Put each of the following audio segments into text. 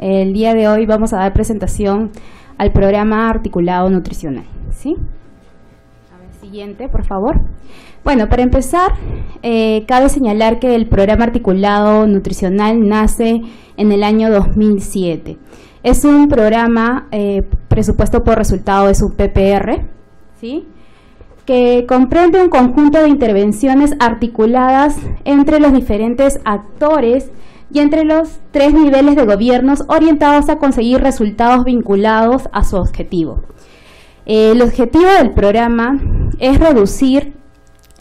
el día de hoy vamos a dar presentación al programa articulado nutricional, ¿sí? A ver, siguiente, por favor. Bueno, para empezar, cabe señalar que el programa articulado nutricional nace en el año 2007. Es un programa presupuesto por resultado de su PPR, ¿sí?, que comprende un conjunto de intervenciones articuladas entre los diferentes actores y entre los 3 niveles de gobiernos orientados a conseguir resultados vinculados a su objetivo. El objetivo del programa es reducir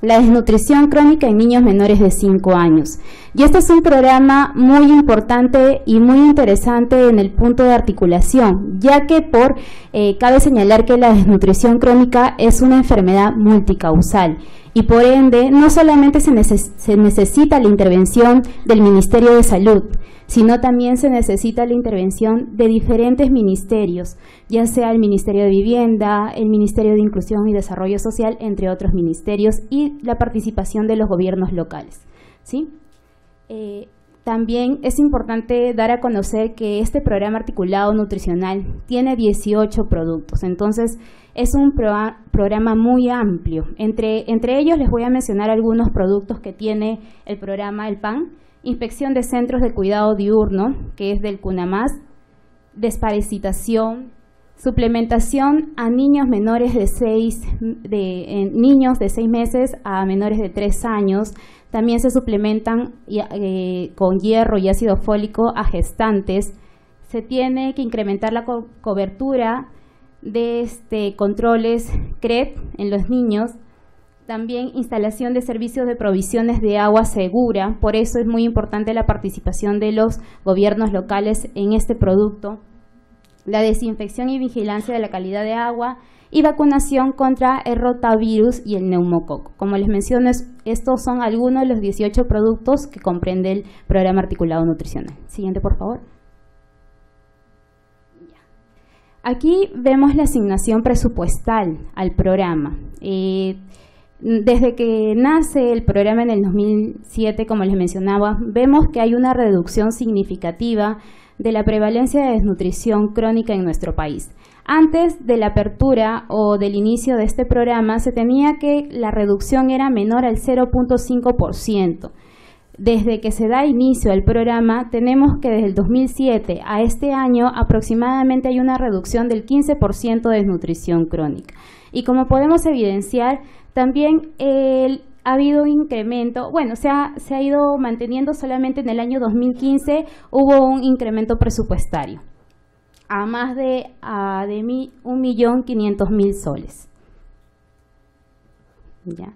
la desnutrición crónica en niños menores de 5 años. Y este es un programa muy importante y muy interesante en el punto de articulación, ya que cabe señalar que la desnutrición crónica es una enfermedad multicausal y por ende no solamente se necesita la intervención del Ministerio de Salud, sino también se necesita la intervención de diferentes ministerios, ya sea el Ministerio de Vivienda, el Ministerio de Inclusión y Desarrollo Social, entre otros ministerios, y la participación de los gobiernos locales, ¿sí? También es importante dar a conocer que este programa articulado nutricional tiene 18 productos, entonces es un programa muy amplio. Entre ellos les voy a mencionar algunos productos que tiene el programa El PAN: inspección de centros de cuidado diurno, que es del CUNAMAS, desparasitación, suplementación a niños menores niños de 6 meses a menores de 3 años. También se suplementan con hierro y ácido fólico a gestantes. Se tiene que incrementar la cobertura de controles CREP en los niños. También instalación de servicios de provisiones de agua segura, por eso es muy importante la participación de los gobiernos locales en este producto. La desinfección y vigilancia de la calidad de agua y vacunación contra el rotavirus y el neumococo. Como les menciono, estos son algunos de los 18 productos que comprende el programa articulado nutricional. Siguiente, por favor. Aquí vemos la asignación presupuestal al programa. Desde que nace el programa en el 2007, como les mencionaba, vemos que hay una reducción significativa de la prevalencia de desnutrición crónica en nuestro país. Antes de la apertura o del inicio de este programa, se tenía que la reducción era menor al 0.5%. Desde que se da inicio al programa, tenemos que desde el 2007 a este año aproximadamente hay una reducción del 15% de desnutrición crónica. Y como podemos evidenciar, también ha habido un incremento, bueno, se ha ido manteniendo. Solamente en el año 2015 hubo un incremento presupuestario a más de 1.500.000 soles. ¿Ya?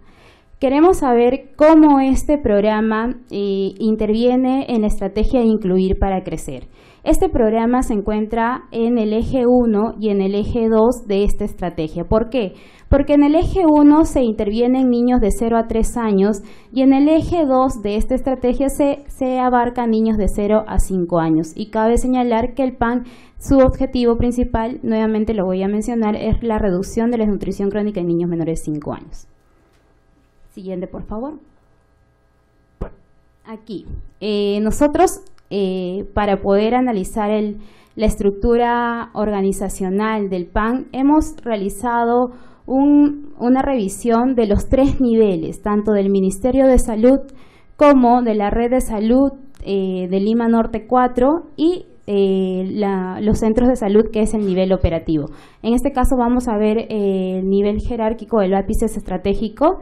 Queremos saber cómo este programa interviene en la estrategia de Incluir para Crecer. Este programa se encuentra en el eje 1 y en el eje 2 de esta estrategia. ¿Por qué? Porque en el eje 1 se interviene en niños de 0 a 3 años y en el eje 2 de esta estrategia se abarca niños de 0 a 5 años. Y cabe señalar que el PAN, su objetivo principal, nuevamente lo voy a mencionar, es la reducción de la desnutrición crónica en niños menores de 5 años. Siguiente, por favor. Aquí, nosotros, para poder analizar la estructura organizacional del PAN, hemos realizado una revisión de los 3 niveles, tanto del Ministerio de Salud como de la Red de Salud de Lima Norte 4 y los centros de salud, que es el nivel operativo. En este caso vamos a ver el nivel jerárquico del lápiz estratégico.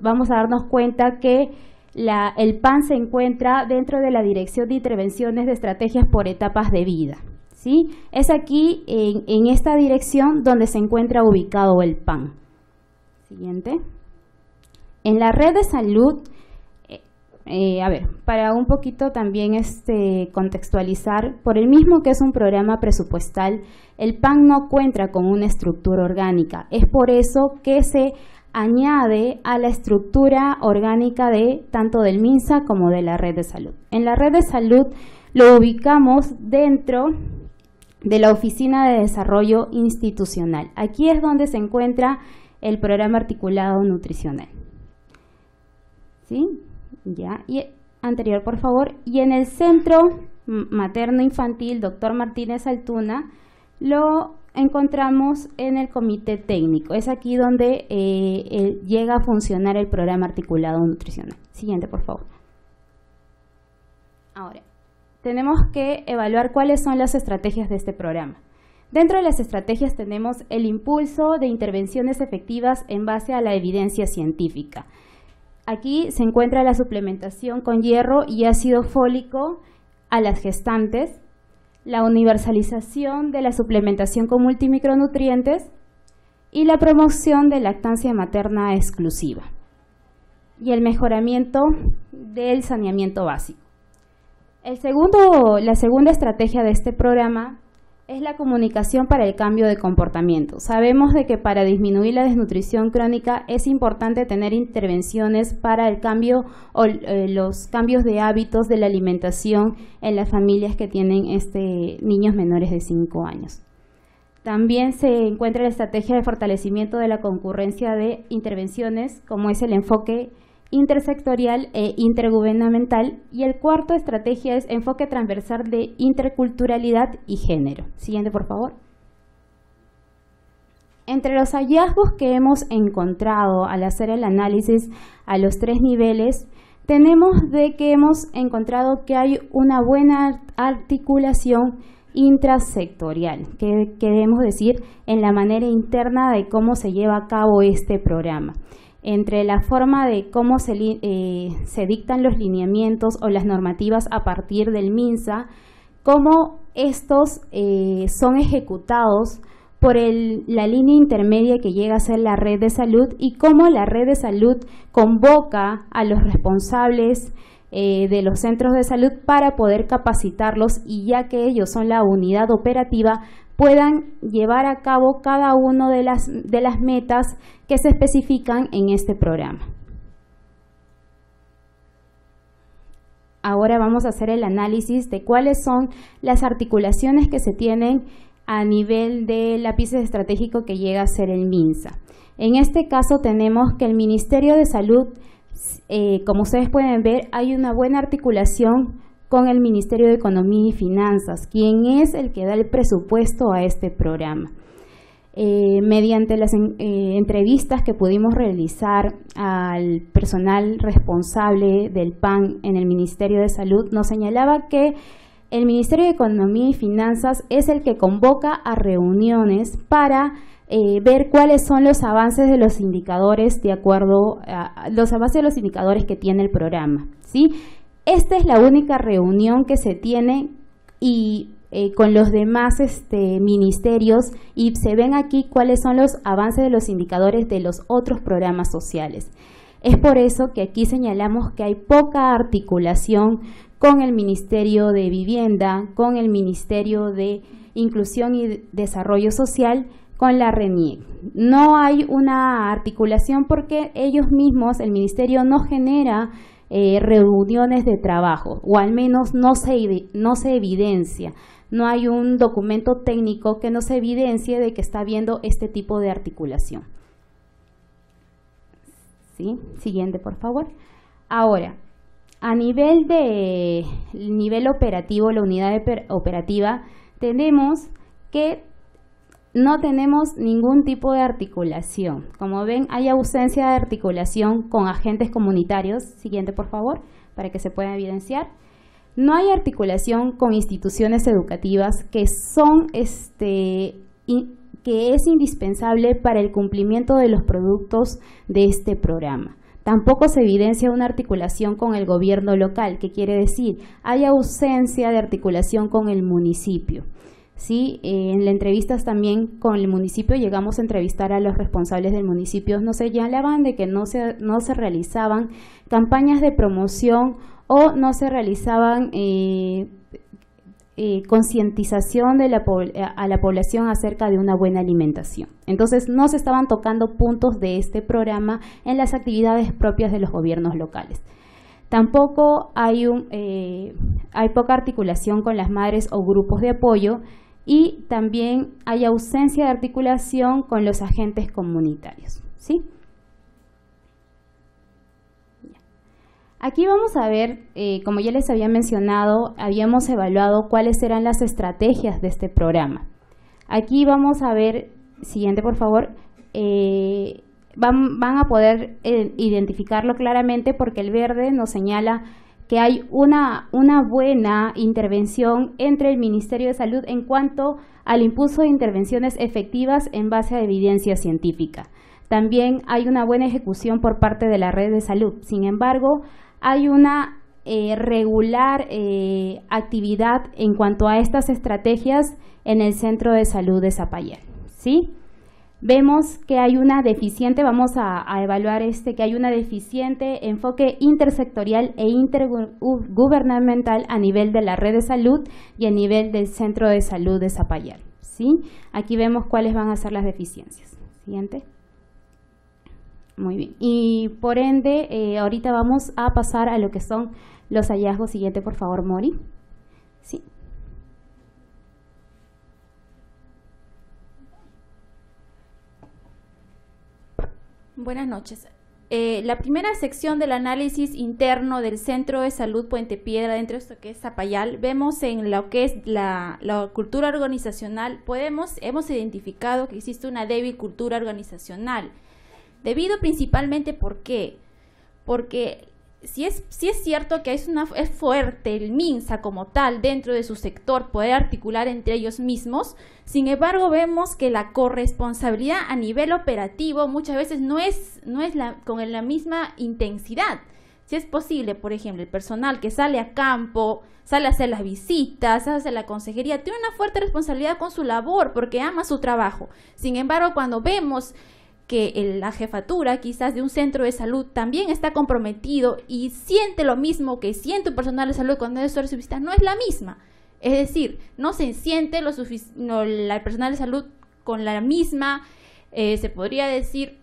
Vamos a darnos cuenta que el PAN se encuentra dentro de la Dirección de Intervenciones de Estrategias por Etapas de Vida, ¿sí? Es aquí, en esta dirección, donde se encuentra ubicado el PAN. Siguiente. En la red de salud, para un poquito también contextualizar, por el mismo que es un programa presupuestal, el PAN no cuenta con una estructura orgánica. Es por eso que se añade a la estructura orgánica tanto del MINSA como de la red de salud. En la red de salud lo ubicamos dentro de la Oficina de Desarrollo Institucional. Aquí es donde se encuentra el programa articulado nutricional. ¿Sí? Ya. Y anterior, por favor. Y en el centro materno-infantil, doctor Martínez Altuna, lo encontramos en el comité técnico. Es aquí donde llega a funcionar el programa articulado nutricional. Siguiente, por favor. Ahora, tenemos que evaluar cuáles son las estrategias de este programa. Dentro de las estrategias tenemos el impulso de intervenciones efectivas en base a la evidencia científica. Aquí se encuentra la suplementación con hierro y ácido fólico a las gestantes, la universalización de la suplementación con multimicronutrientes y la promoción de lactancia materna exclusiva y el mejoramiento del saneamiento básico. La segunda estrategia de este programa es la comunicación para el cambio de comportamiento. Sabemos de que para disminuir la desnutrición crónica es importante tener intervenciones para el cambio o los cambios de hábitos de la alimentación en las familias que tienen niños menores de 5 años. También se encuentra la estrategia de fortalecimiento de la concurrencia de intervenciones, como es el enfoque intersectorial e intergubernamental, y el cuarto estrategia es enfoque transversal de interculturalidad y género. Siguiente, por favor. Entre los hallazgos que hemos encontrado al hacer el análisis a los 3 niveles, tenemos de que hemos encontrado que hay una buena articulación intrasectorial, que queremos decir en la manera interna de cómo se lleva a cabo este programa, entre la forma de cómo se dictan los lineamientos o las normativas a partir del MINSA, cómo estos son ejecutados por la línea intermedia que llega a ser la red de salud, y cómo la red de salud convoca a los responsables de los centros de salud para poder capacitarlos, y ya que ellos son la unidad operativa, puedan llevar a cabo cada una de las metas que se especifican en este programa. Ahora vamos a hacer el análisis de cuáles son las articulaciones que se tienen a nivel del lápiz estratégico que llega a ser el MINSA. En este caso tenemos que el Ministerio de Salud, como ustedes pueden ver, hay una buena articulación con el Ministerio de Economía y Finanzas, quien es el que da el presupuesto a este programa. Mediante las entrevistas que pudimos realizar al personal responsable del PAN en el Ministerio de Salud, nos señalaba que el Ministerio de Economía y Finanzas es el que convoca a reuniones para ver cuáles son los avances de los indicadores de acuerdo a los avances de los indicadores que tiene el programa, ¿sí? Esta es la única reunión que se tiene y con los demás ministerios, y se ven aquí cuáles son los avances de los indicadores de los otros programas sociales. Es por eso que aquí señalamos que hay poca articulación con el Ministerio de Vivienda, con el Ministerio de Inclusión y Desarrollo Social, con la RENIEC. No hay una articulación porque ellos mismos, el Ministerio, no genera reuniones de trabajo, o al menos no se evidencia. No hay un documento técnico que nos evidencie de que está habiendo este tipo de articulación. ¿Sí? Siguiente, por favor. Ahora, a nivel operativo, la unidad operativa, tenemos que no tenemos ningún tipo de articulación. Como ven, hay ausencia de articulación con agentes comunitarios. Siguiente, por favor, para que se pueda evidenciar. No hay articulación con instituciones educativas que es indispensable para el cumplimiento de los productos de este programa. Tampoco se evidencia una articulación con el gobierno local, que quiere decir, hay ausencia de articulación con el municipio. Sí, en las entrevistas también con el municipio llegamos a entrevistar a los responsables del municipio. Nos señalaban de que no se realizaban campañas de promoción o no se realizaban concientización a la población acerca de una buena alimentación. Entonces no se estaban tocando puntos de este programa en las actividades propias de los gobiernos locales. Tampoco hay poca articulación con las madres o grupos de apoyo, y también hay ausencia de articulación con los agentes comunitarios, ¿sí? Aquí vamos a ver, como ya les había mencionado, habíamos evaluado cuáles eran las estrategias de este programa. Aquí vamos a ver, siguiente por favor, van a poder identificarlo claramente porque el verde nos señala que hay una buena intervención entre el Ministerio de Salud en cuanto al impulso de intervenciones efectivas en base a evidencia científica. También hay una buena ejecución por parte de la red de salud. Sin embargo, hay una regular actividad en cuanto a estas estrategias en el Centro de Salud de Zapallar, ¿sí? Vemos que hay una deficiente, vamos a evaluar que hay una deficiente enfoque intersectorial e intergubernamental a nivel de la red de salud y a nivel del Centro de Salud de Zapallar, ¿sí? Aquí vemos cuáles van a ser las deficiencias. Siguiente. Muy bien. Y por ende, ahorita vamos a pasar a lo que son los hallazgos. Siguiente, por favor, Mori. Sí. Buenas noches. La primera sección del análisis interno del Centro de Salud Puente Piedra, dentro de esto que es Zapallar, vemos en lo que es la cultura organizacional, hemos identificado que existe una débil cultura organizacional, debido principalmente, ¿por qué? Porque sí es cierto que es fuerte el MINSA como tal dentro de su sector, poder articular entre ellos mismos. Sin embargo, vemos que la corresponsabilidad a nivel operativo muchas veces no es con la misma intensidad. Si es posible, por ejemplo, el personal que sale a campo, sale a hacer las visitas, sale a hacer la consejería, tiene una fuerte responsabilidad con su labor porque ama su trabajo. Sin embargo, cuando vemos que la jefatura quizás de un centro de salud también está comprometido y siente lo mismo que siente un personal de salud cuando es su visita, no es la misma. Es decir, no se siente el personal de salud con la misma, se podría decir,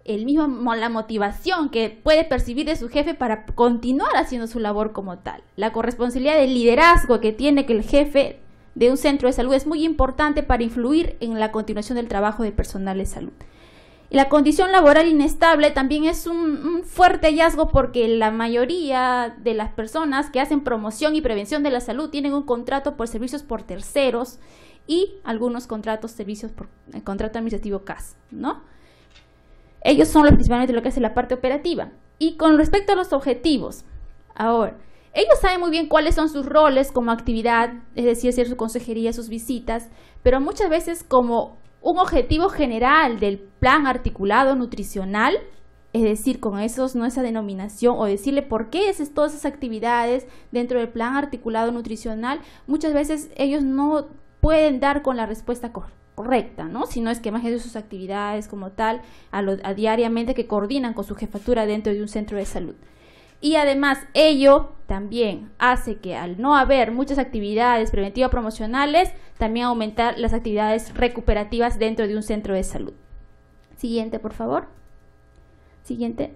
la motivación que puede percibir de su jefe para continuar haciendo su labor como tal. La corresponsabilidad del liderazgo que tiene que el jefe de un centro de salud es muy importante para influir en la continuación del trabajo del personal de salud. Y la condición laboral inestable también es un fuerte hallazgo porque la mayoría de las personas que hacen promoción y prevención de la salud tienen un contrato por servicios por terceros y algunos contratos, servicios por el contrato administrativo CAS, ¿no? Ellos son principalmente lo que hace la parte operativa. Y con respecto a los objetivos, ahora, ellos saben muy bien cuáles son sus roles como actividad, es decir, hacer su consejería, sus visitas, pero muchas veces como un objetivo general del plan articulado nutricional, es decir, con esa denominación o decirle por qué es todas esas actividades dentro del plan articulado nutricional, muchas veces ellos no pueden dar con la respuesta correcta, ¿no? Si no es que más de sus actividades como tal, a diariamente que coordinan con su jefatura dentro de un centro de salud. Y además ello también hace que al no haber muchas actividades preventivas promocionales, también aumentar las actividades recuperativas dentro de un centro de salud. Siguiente, por favor. Siguiente.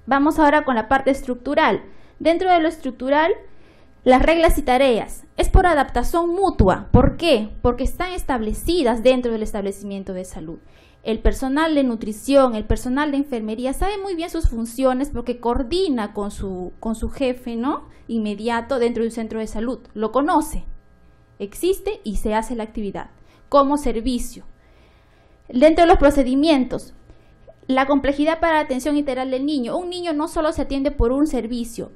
Vamos ahora con la parte estructural. Dentro de lo estructural, las reglas y tareas. Es por adaptación mutua. ¿Por qué? Porque están establecidas dentro del establecimiento de salud. El personal de nutrición, el personal de enfermería sabe muy bien sus funciones porque coordina con su jefe, ¿no? Inmediato dentro de un centro de salud. Lo conoce, existe y se hace la actividad como servicio. Dentro de los procedimientos, la complejidad para la atención integral del niño. Un niño no solo se atiende por un servicio,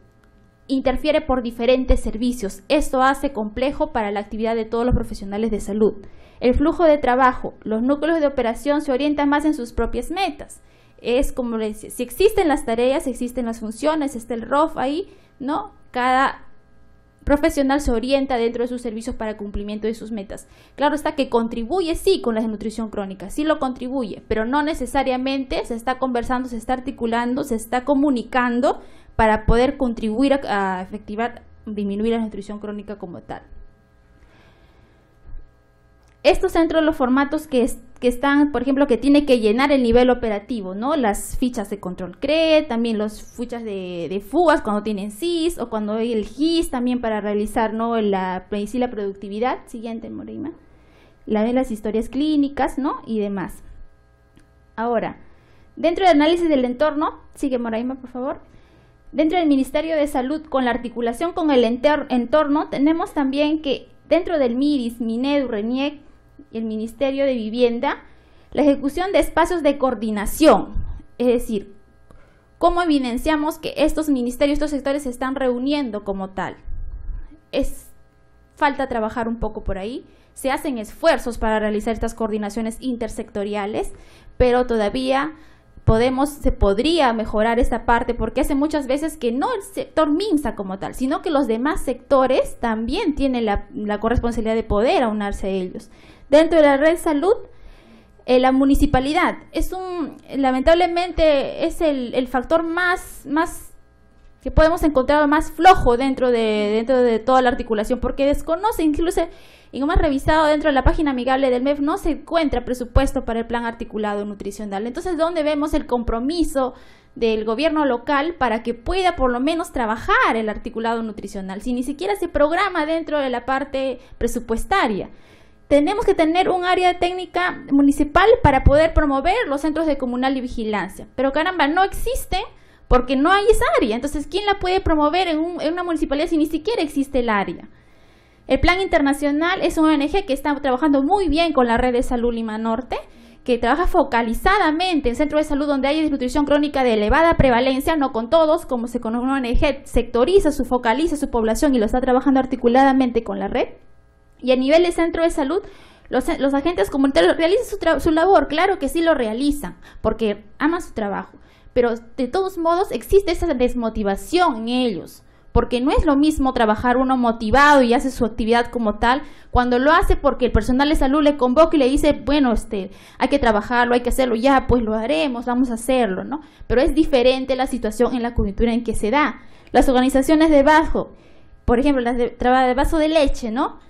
interfiere por diferentes servicios. Esto hace complejo para la actividad de todos los profesionales de salud. El flujo de trabajo, los núcleos de operación se orientan más en sus propias metas. Es como les decía, si existen las tareas, existen las funciones, está el ROF ahí, ¿no? Cada profesional se orienta dentro de sus servicios para el cumplimiento de sus metas. Claro está que contribuye, sí, con la desnutrición crónica, sí lo contribuye, pero no necesariamente se está conversando, se está articulando, se está comunicando para poder contribuir a efectivar, disminuir la nutrición crónica como tal. Estos dentro de los formatos que están, por ejemplo, que tiene que llenar el nivel operativo, ¿no? Las fichas de control CRE, también las fichas de fugas cuando tienen CIS o cuando hay el GIS también para realizar, ¿no? La productividad. Siguiente, Moreima. Las historias clínicas, ¿no? Y demás. Ahora, dentro del análisis del entorno, sigue Moreima, por favor. Dentro del Ministerio de Salud, con la articulación con el entorno, tenemos también que dentro del MIDIS, MINEDU, RENIEC y el Ministerio de Vivienda, la ejecución de espacios de coordinación, es decir, cómo evidenciamos que estos ministerios, estos sectores se están reuniendo como tal. Falta trabajar un poco por ahí. Se hacen esfuerzos para realizar estas coordinaciones intersectoriales, pero todavía se podría mejorar esta parte, porque hace muchas veces que no el sector MINSA como tal, sino que los demás sectores también tienen la corresponsabilidad de poder aunarse a ellos. Dentro de la red salud, la municipalidad lamentablemente es el factor más que podemos encontrar más flojo dentro de toda la articulación, porque desconoce, incluso y como hemos revisado dentro de la página amigable del MEF, no se encuentra presupuesto para el plan articulado nutricional. Entonces, ¿dónde vemos el compromiso del gobierno local para que pueda por lo menos trabajar el articulado nutricional? Si ni siquiera se programa dentro de la parte presupuestaria. Tenemos que tener un área técnica municipal para poder promover los centros de comunal y vigilancia. Pero caramba, no existe porque no hay esa área. Entonces, ¿quién la puede promover en una municipalidad si ni siquiera existe el área? El Plan Internacional es una ONG que está trabajando muy bien con la red de salud Lima Norte, que trabaja focalizadamente en centros de salud donde hay desnutrición crónica de elevada prevalencia, no con todos, como se conoce una ONG, focaliza su población y lo está trabajando articuladamente con la red. Y a nivel de centro de salud, los agentes comunitarios realizan su labor, claro que sí lo realizan, porque aman su trabajo, pero de todos modos existe esa desmotivación en ellos, porque no es lo mismo trabajar uno motivado y hace su actividad como tal, cuando lo hace porque el personal de salud le convoca y le dice, bueno, hay que trabajarlo, hay que hacerlo, ya, pues lo haremos, vamos a hacerlo, ¿no? Pero es diferente la situación en la coyuntura en que se da. Las organizaciones de bajo, por ejemplo, las de vaso de leche, ¿no?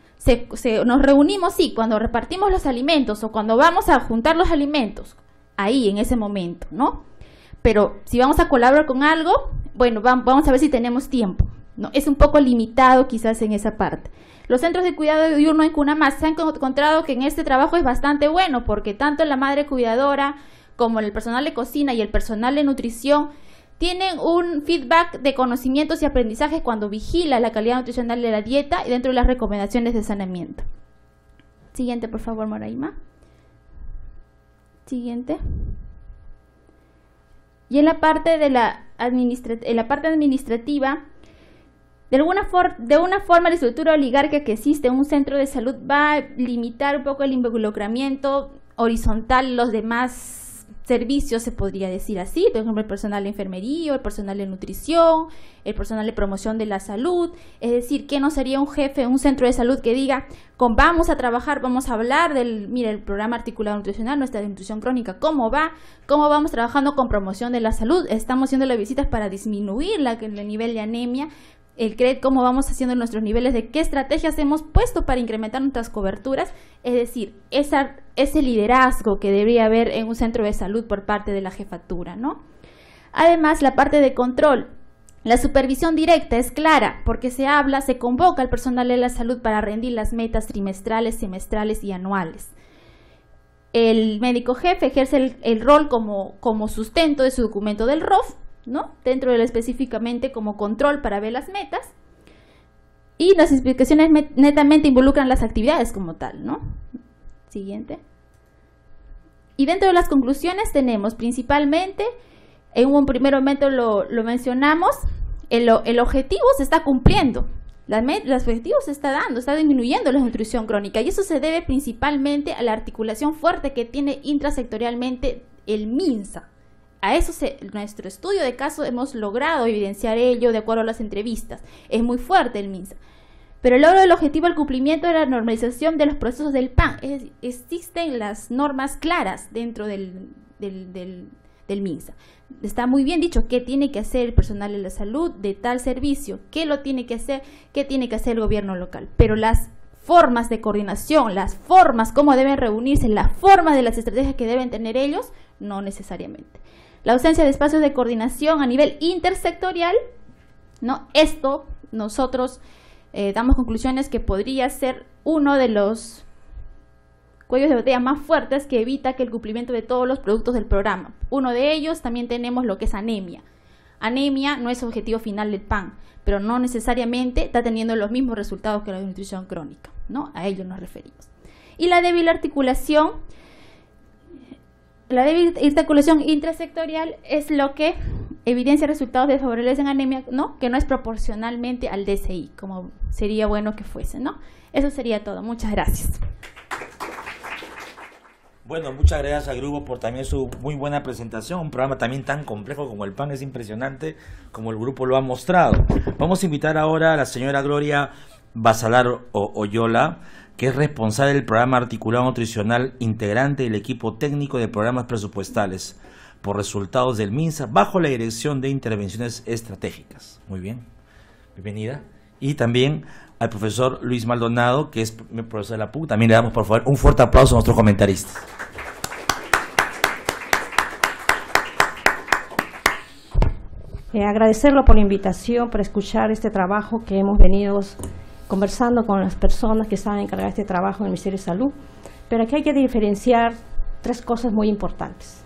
Nos reunimos, sí, cuando repartimos los alimentos o cuando vamos a juntar los alimentos, ahí, en ese momento, ¿no? Pero si vamos a colaborar con algo, bueno, vamos a ver si tenemos tiempo, ¿no? Es un poco limitado quizás en esa parte. Los centros de cuidado diurno en Cunamás se han encontrado que en este trabajo es bastante bueno, porque tanto la madre cuidadora como el personal de cocina y el personal de nutrición tienen un feedback de conocimientos y aprendizajes cuando vigila la calidad nutricional de la dieta y dentro de las recomendaciones de saneamiento. Siguiente, por favor, Moraima. Siguiente. Y en la parte administrativa, de una forma la estructura oligárquica que existe en un centro de salud va a limitar un poco el involucramiento horizontal, los demás servicios, se podría decir así, por ejemplo, el personal de enfermería, el personal de nutrición, el personal de promoción de la salud. Es decir, ¿qué no sería un jefe en un centro de salud que diga, vamos a trabajar, vamos a hablar el programa articulado nutricional, nuestra nutrición crónica, cómo vamos trabajando con promoción de la salud, estamos haciendo las visitas para disminuir el nivel de anemia, cómo vamos haciendo nuestros niveles, de qué estrategias hemos puesto para incrementar nuestras coberturas? Es decir, ese liderazgo que debería haber en un centro de salud por parte de la jefatura, ¿no? Además, la parte de control. La supervisión directa es clara porque se convoca al personal de la salud para rendir las metas trimestrales, semestrales y anuales. El médico jefe ejerce el rol como sustento de su documento del ROF, ¿no? Dentro de él específicamente como control para ver las metas, y las explicaciones netamente involucran las actividades como tal, ¿no? Siguiente. Y dentro de las conclusiones tenemos principalmente, en un primer momento lo mencionamos, el objetivo se está cumpliendo, los objetivos se está dando, está disminuyendo la nutrición crónica, y eso se debe principalmente a la articulación fuerte que tiene intrasectorialmente el MINSA. A eso nuestro estudio de caso hemos logrado evidenciar ello de acuerdo a las entrevistas. Es muy fuerte el MINSA. Pero el logro del objetivo al cumplimiento de la normalización de los procesos del PAN. Existen las normas claras dentro del MINSA. Está muy bien dicho qué tiene que hacer el personal de la salud de tal servicio, qué lo tiene que hacer, qué tiene que hacer el gobierno local. Pero las formas de coordinación, las formas cómo deben reunirse, las formas de las estrategias que deben tener ellos, no necesariamente. La ausencia de espacios de coordinación a nivel intersectorial, ¿no? Esto nosotros damos conclusiones que podría ser uno de los cuellos de botella más fuertes que evita que el cumplimiento de todos los productos del programa. Uno de ellos también tenemos lo que es anemia. anemia no es objetivo final del PAN, pero no necesariamente está teniendo los mismos resultados que la desnutrición crónica, ¿no? A ello nos referimos. Y la débil articulación intrasectorial es lo que evidencia resultados desfavorables en anemia, ¿no? Que no es proporcionalmente al DSI, como sería bueno que fuese, ¿no? Eso sería todo. Muchas gracias. Bueno, muchas gracias al grupo por también su muy buena presentación. Un programa también tan complejo como el PAN, es impresionante como el grupo lo ha mostrado. Vamos a invitar ahora a la señora Gloria Basalar Oyola, que es responsable del programa articulado nutricional, integrante del equipo técnico de programas presupuestales por resultados del MINSA, bajo la dirección de intervenciones estratégicas. Muy bien, bienvenida. Y también al profesor Luis Maldonado, que es profesor de la PUC. También le damos, por favor, un fuerte aplauso a nuestros comentaristas. Agradecerlo por la invitación, por escuchar este trabajo que hemos venido conversando con las personas que están encargadas de este trabajo en el Ministerio de Salud. Pero aquí hay que diferenciar tres cosas muy importantes.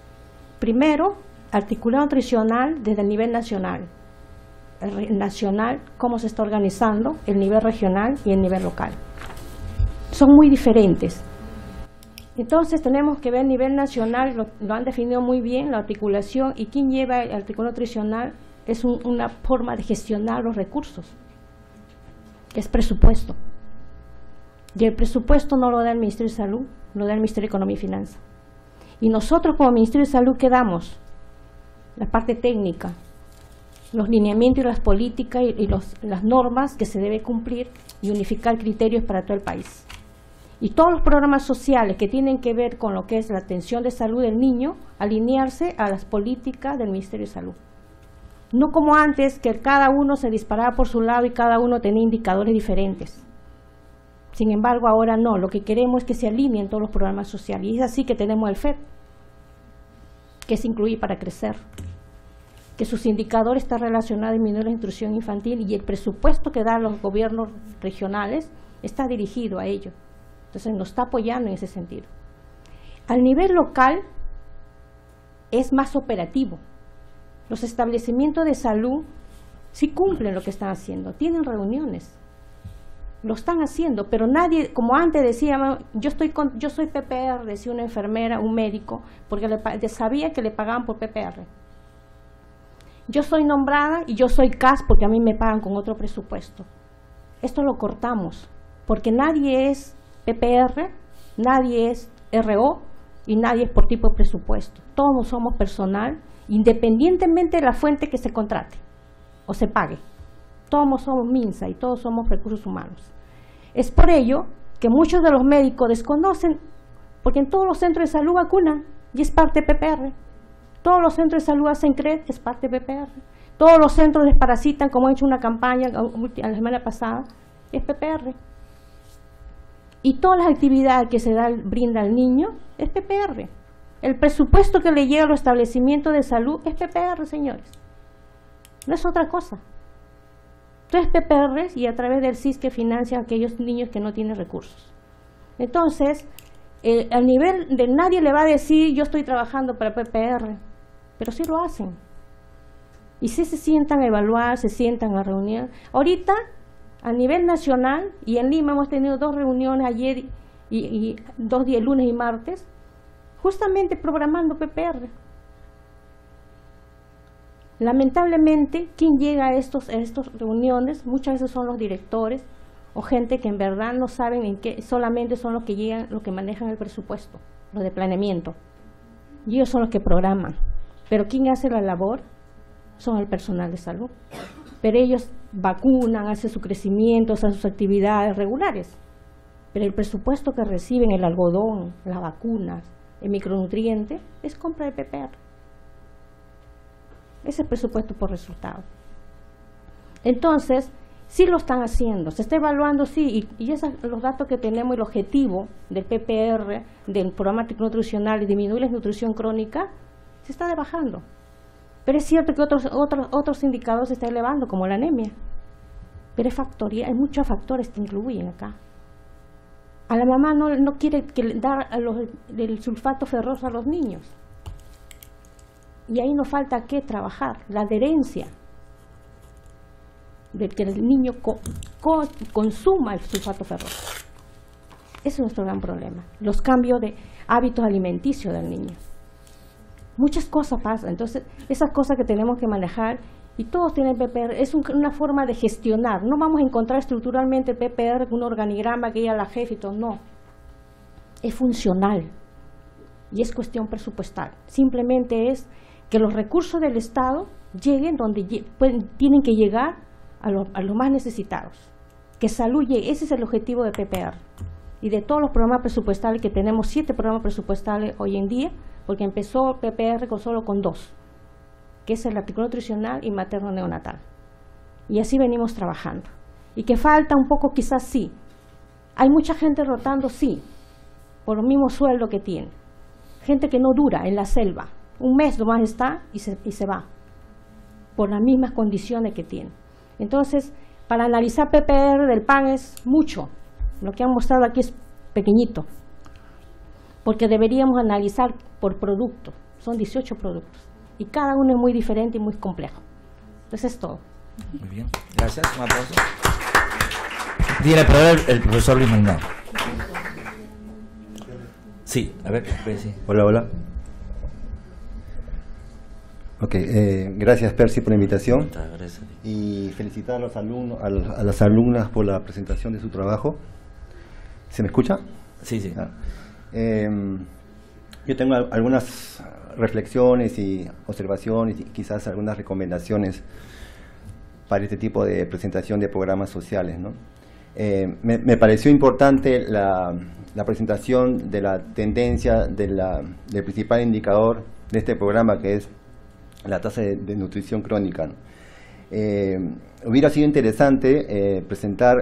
Primero, articulado nutricional desde el nivel nacional. El nacional, cómo se está organizando, el nivel regional y el nivel local. Son muy diferentes. Entonces tenemos que ver el nivel nacional, lo han definido muy bien, la articulación, y quien lleva el articulado nutricional es una forma de gestionar los recursos. Es presupuesto. Y el presupuesto no lo da el Ministerio de Salud, lo da el Ministerio de Economía y Finanzas. Y nosotros como Ministerio de Salud, ¿qué damos? La parte técnica, los lineamientos y las políticas y las normas que se debe cumplir y unificar criterios para todo el país. Y todos los programas sociales que tienen que ver con lo que es la atención de salud del niño, alinearse a las políticas del Ministerio de Salud. No como antes, que cada uno se disparaba por su lado y cada uno tenía indicadores diferentes. Sin embargo, ahora no, lo que queremos es que se alineen todos los programas sociales. Y es así que tenemos el FED, que es incluir para crecer, que sus indicadores están relacionados a disminuir la instrucción infantil y el presupuesto que dan los gobiernos regionales está dirigido a ello. Entonces nos está apoyando en ese sentido. Al nivel local es más operativo. Los establecimientos de salud sí cumplen lo que están haciendo, tienen reuniones, lo están haciendo, pero nadie, como antes decíamos, yo soy PPR, decía una enfermera, un médico, porque sabía que le pagaban por PPR. Yo soy nombrada y yo soy CAS porque a mí me pagan con otro presupuesto. Esto lo cortamos, porque nadie es PPR, nadie es RO y nadie es por tipo de presupuesto. Todos somos personal, independientemente de la fuente que se contrate o se pague. Todos somos MINSA y todos somos recursos humanos. Es por ello que muchos de los médicos desconocen, porque en todos los centros de salud vacunan y es parte de PPR. Todos los centros de salud hacen CRED, es parte de PPR. Todos los centros desparasitan, como he hecho una campaña la semana pasada, es PPR. Y todas las actividades que se brinda al niño es PPR. El presupuesto que le llega a los establecimientos de salud es PPR, señores. No es otra cosa. Entonces PPR y a través del CIS que financia a aquellos niños que no tienen recursos. Entonces, al nivel de nadie le va a decir yo estoy trabajando para PPR, pero sí lo hacen. Y sí se sientan a evaluar, se sientan a reunir. Ahorita, a nivel nacional, y en Lima hemos tenido 2 reuniones ayer y 2 días, lunes y martes, justamente programando PPR. Lamentablemente, quien llega a estas reuniones muchas veces son los directores o gente que en verdad no saben en qué, solamente son los que llegan, los que manejan el presupuesto, los de planeamiento. Y ellos son los que programan. Pero quien hace la labor son el personal de salud. Pero ellos vacunan, hacen su crecimiento, hacen sus actividades regulares. Pero el presupuesto que reciben, el algodón, las vacunas, el micronutriente, es compra de PPR. Ese es el presupuesto por resultado. Entonces, sí lo están haciendo, se está evaluando, sí, y esos los datos que tenemos, el objetivo del PPR, del programa nutricional y disminuir la nutrición crónica, se está bajando. Pero es cierto que otros indicadores se están elevando, como la anemia. Pero es factorial, hay muchos factores que incluyen acá. A la mamá no quiere dar el sulfato ferroso a los niños. Y ahí nos falta ¿qué trabajar? La adherencia, de que el niño consuma el sulfato ferroso. Ese es nuestro gran problema, los cambios de hábitos alimenticios del niño. Muchas cosas pasan, entonces esas cosas que tenemos que manejar, y todos tienen PPR, es una forma de gestionar. No vamos a encontrar estructuralmente el PPR con un organigrama que diga la jefe y todo, no. Es funcional y es cuestión presupuestal. Simplemente es que los recursos del Estado lleguen donde tienen que llegar a los más necesitados. Que salud llegue, ese es el objetivo de PPR. Y de todos los programas presupuestales que tenemos, 7 programas presupuestales hoy en día, porque empezó PPR solo con 2, que es el artículo nutricional y materno-neonatal. Y así venimos trabajando. Y que falta un poco, quizás sí. Hay mucha gente rotando, sí, por el mismo sueldo que tiene. Gente que no dura en la selva. Un mes nomás está y se va, por las mismas condiciones que tiene. Entonces, para analizar PPR del PAN es mucho. Lo que han mostrado aquí es pequeñito, porque deberíamos analizar por producto. Son 18 productos y cada uno es muy diferente y muy complejo. Entonces es todo. Muy bien, gracias. Un aplauso. Tiene la palabra el profesor Luis Maldonado. Sí, a ver, sí. Hola, hola. Ok, gracias Percy por la invitación y felicitar a los alumnos, a las alumnas por la presentación de su trabajo. ¿Se me escucha? Sí, sí. Yo tengo algunas reflexiones y observaciones y quizás algunas recomendaciones para este tipo de presentación de programas sociales, ¿no? Me pareció importante la presentación de la tendencia del principal indicador de este programa, que es la tasa de nutrición crónica, ¿no? Hubiera sido interesante presentar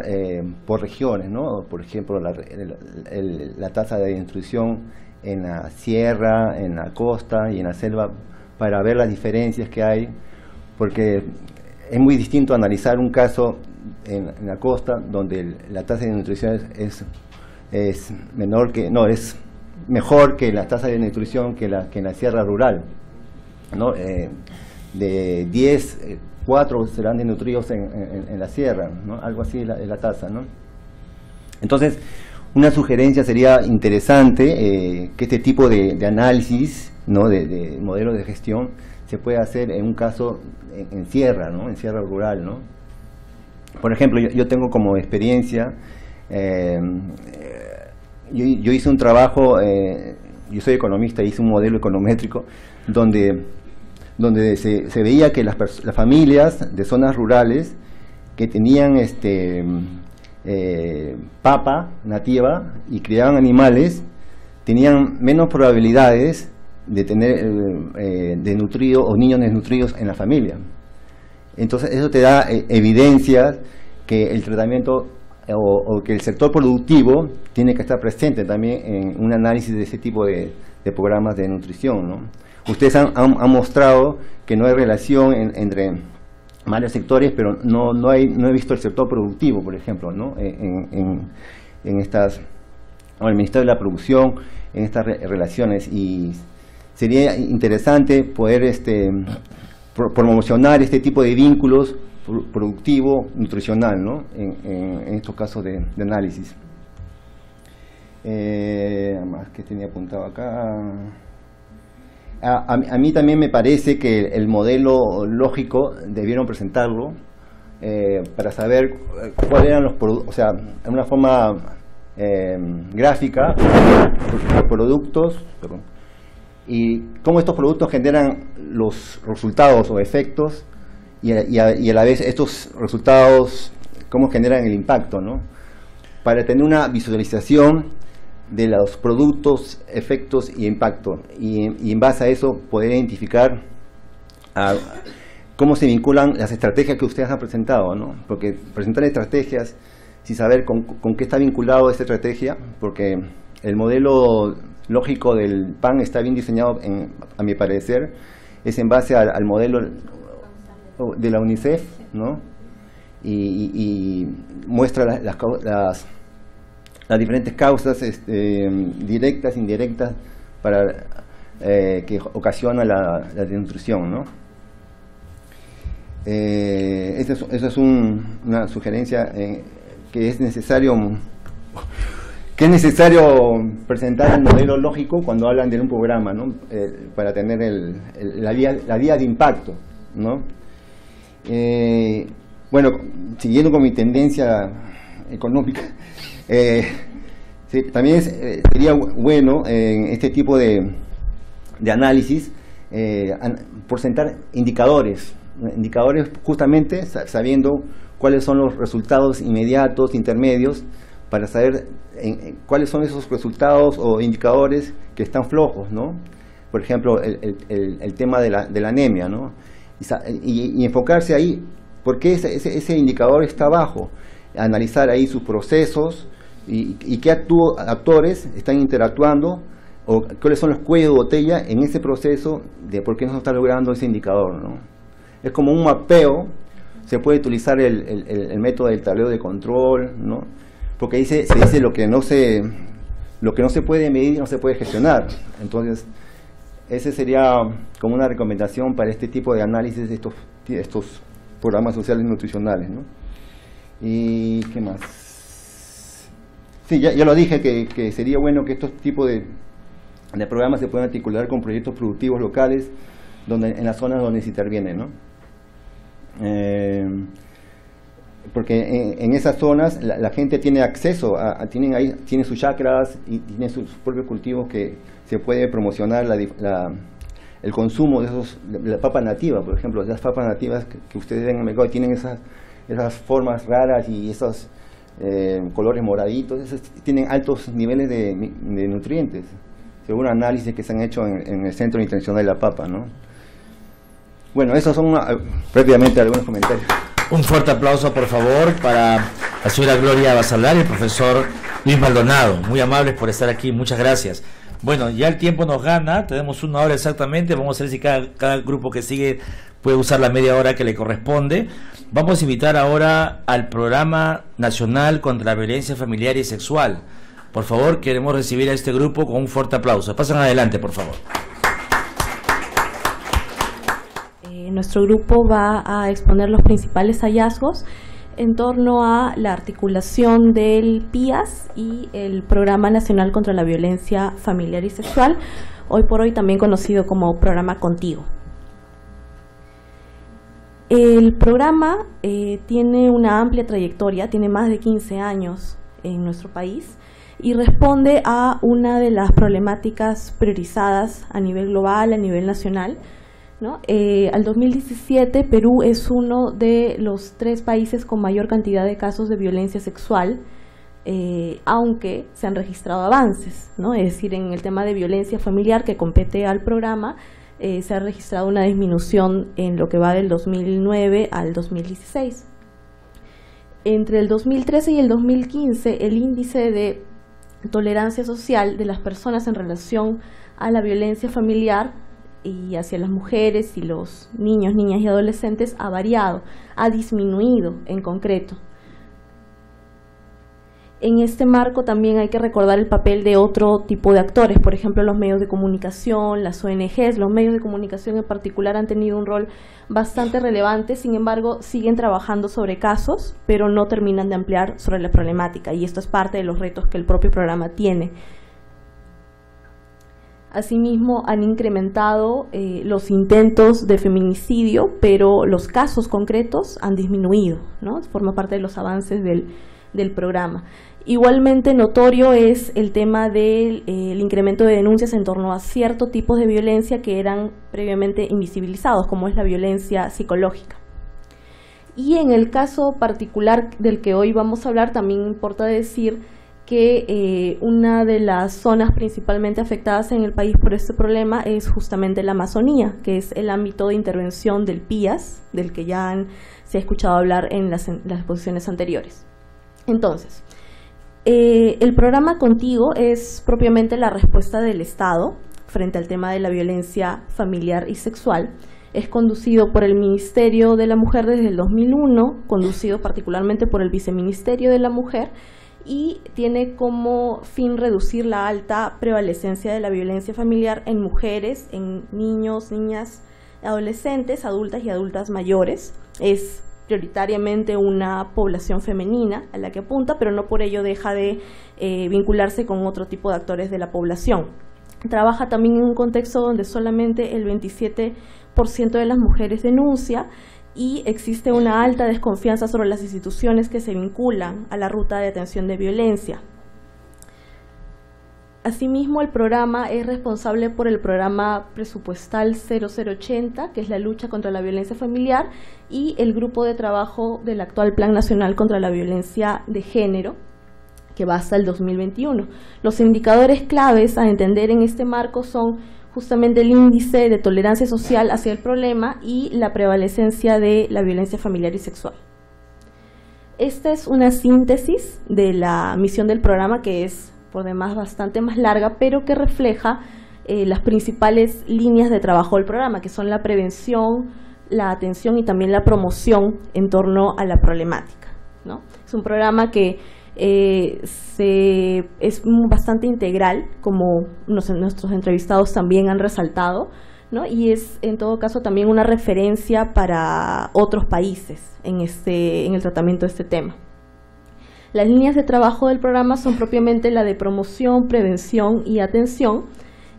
por regiones, ¿no? Por ejemplo, la tasa de nutrición en la sierra, en la costa y en la selva, para ver las diferencias que hay, porque es muy distinto analizar un caso en la costa, donde la tasa de nutrición es mejor que la tasa de nutrición que en la sierra rural, ¿no? De 10, 4 serán desnutridos en la sierra, ¿no? Algo así es la tasa, ¿no? Entonces, una sugerencia sería interesante que este tipo de análisis, ¿no? de modelos de gestión se pueda hacer en un caso en sierra, ¿no? En sierra rural, ¿no? Por ejemplo, yo tengo como experiencia, yo hice un trabajo, yo soy economista, hice un modelo econométrico donde se veía que las familias de zonas rurales que tenían papa nativa y criaban animales tenían menos probabilidades de tener desnutridos o niños desnutridos en la familia. Entonces eso te da evidencias que el tratamiento o que el sector productivo tiene que estar presente también en un análisis de ese tipo de programas de nutrición, ¿no? Ustedes han mostrado que no hay relación entre varios sectores, pero no he visto el sector productivo, por ejemplo, ¿no? en estas, o el Ministerio de la Producción, en estas relaciones, y sería interesante poder promocionar este tipo de vínculos productivo, nutricional, ¿no? en estos casos de análisis. Más que tenía apuntado acá. A mí también me parece que el modelo lógico debieron presentarlo para saber cuáles eran los productos, o sea, en una forma gráfica, los productos, y cómo estos productos generan los resultados o efectos, y a la vez estos resultados, cómo generan el impacto, ¿no? Para tener una visualización de los productos, efectos y impacto, y en base a eso poder identificar cómo se vinculan las estrategias que ustedes han presentado, ¿no? Porque presentar estrategias sin saber con qué está vinculado esta estrategia, porque el modelo lógico del PAN está bien diseñado, a mi parecer, es en base al modelo de la UNICEF, ¿no? Y muestra las diferentes causas directas, indirectas, para que ocasiona la desnutrición, ¿no? Esa es una sugerencia que es necesario presentar el modelo lógico cuando hablan de un programa, ¿no? Para tener la vía de impacto, ¿no? Bueno, siguiendo con mi tendencia económica, sí, también sería bueno en este tipo de análisis presentar indicadores justamente sabiendo cuáles son los resultados inmediatos, intermedios, para saber cuáles son esos resultados o indicadores que están flojos, ¿no? Por ejemplo, el tema de la anemia, ¿no? Y enfocarse ahí, ¿por qué ese indicador está bajo? Analizar ahí sus procesos y qué actores están interactuando o cuáles son los cuellos de botella en ese proceso de por qué no se está logrando ese indicador, ¿no? Es como un mapeo. Se puede utilizar el método del tablero de control, ¿no? Porque ahí se dice lo que no se puede medir, no se puede gestionar. Entonces, ese sería como una recomendación para este tipo de análisis de estos programas sociales nutricionales, ¿no? ¿Y qué más? Sí, ya lo dije, que sería bueno que estos tipos de programas se puedan articular con proyectos productivos locales en las zonas donde se interviene, ¿no? Porque en esas zonas la gente tiene acceso tiene sus chacras y tiene sus propios cultivos que se puede promocionar el consumo de la papa nativa, por ejemplo. Las papas nativas que ustedes ven en el mercado tienen esas formas raras y esos colores moraditos, tienen altos niveles de nutrientes, según análisis que se han hecho en el Centro Internacional de la Papa, ¿no? Bueno, esos son rápidamente algunos comentarios. Un fuerte aplauso, por favor, para la señora Gloria Basalar y el profesor Luis Maldonado. Muy amables por estar aquí, muchas gracias. Bueno, ya el tiempo nos gana, tenemos 1 hora exactamente, vamos a ver si cada grupo que sigue puede usar la media hora que le corresponde. Vamos a invitar ahora al Programa Nacional contra la Violencia Familiar y Sexual. Por favor, queremos recibir a este grupo con un fuerte aplauso. Pasen adelante, por favor. Nuestro grupo va a exponer los principales hallazgos en torno a la articulación del PIAS y el Programa Nacional contra la Violencia Familiar y Sexual, hoy por hoy también conocido como Programa Contigo. El programa tiene una amplia trayectoria, tiene más de 15 años en nuestro país y responde a una de las problemáticas priorizadas a nivel global, a nivel nacional, ¿no? Al 2017, Perú es uno de los 3 países con mayor cantidad de casos de violencia sexual, aunque se han registrado avances, ¿no? Es decir, en el tema de violencia familiar que compete al programa, se ha registrado una disminución en lo que va del 2009 al 2016. Entre el 2013 y el 2015, el índice de tolerancia social de las personas en relación a la violencia familiar y hacia las mujeres y los niños, niñas y adolescentes ha variado, ha disminuido en concreto. En este marco también hay que recordar el papel de otro tipo de actores, por ejemplo los medios de comunicación, las ONGs. Los medios de comunicación en particular han tenido un rol bastante relevante, sin embargo siguen trabajando sobre casos, pero no terminan de ampliar sobre la problemática, y esto es parte de los retos que el propio programa tiene. Asimismo, han incrementado los intentos de feminicidio, pero los casos concretos han disminuido, ¿no? Forma parte de los avances del programa. Igualmente notorio es el tema del incremento de denuncias en torno a ciertos tipos de violencia que eran previamente invisibilizados, como es la violencia psicológica. Y en el caso particular del que hoy vamos a hablar, también importa decir que una de las zonas principalmente afectadas en el país por este problema es justamente la Amazonía, que es el ámbito de intervención del PIAS, del que ya se ha escuchado hablar en las exposiciones anteriores. Entonces, el programa Contigo es propiamente la respuesta del Estado frente al tema de la violencia familiar y sexual. Es conducido por el Ministerio de la Mujer desde el 2001, conducido particularmente por el Viceministerio de la Mujer, y tiene como fin reducir la alta prevalecencia de la violencia familiar en mujeres, en niños, niñas, adolescentes, adultas y adultas mayores. Es prioritariamente una población femenina a la que apunta, pero no por ello deja de vincularse con otro tipo de actores de la población. Trabaja también en un contexto donde solamente el 27% de las mujeres denuncia y existe una alta desconfianza sobre las instituciones que se vinculan a la ruta de atención de violencia. Asimismo, el programa es responsable por el programa presupuestal 0080, que es la lucha contra la violencia familiar, y el grupo de trabajo del actual Plan Nacional contra la Violencia de Género, que va hasta el 2021. Los indicadores claves a entender en este marco son justamente el índice de tolerancia social hacia el problema y la prevalecencia de la violencia familiar y sexual. Esta es una síntesis de la misión del programa, que es por demás bastante más larga, pero que refleja las principales líneas de trabajo del programa, que son la prevención, la atención y también la promoción en torno a la problemática, ¿no? Es un programa que es bastante integral, como nuestros entrevistados también han resaltado, ¿no? Y es en todo caso también una referencia para otros países en el tratamiento de este tema. Las líneas de trabajo del programa son propiamente la de promoción, prevención y atención,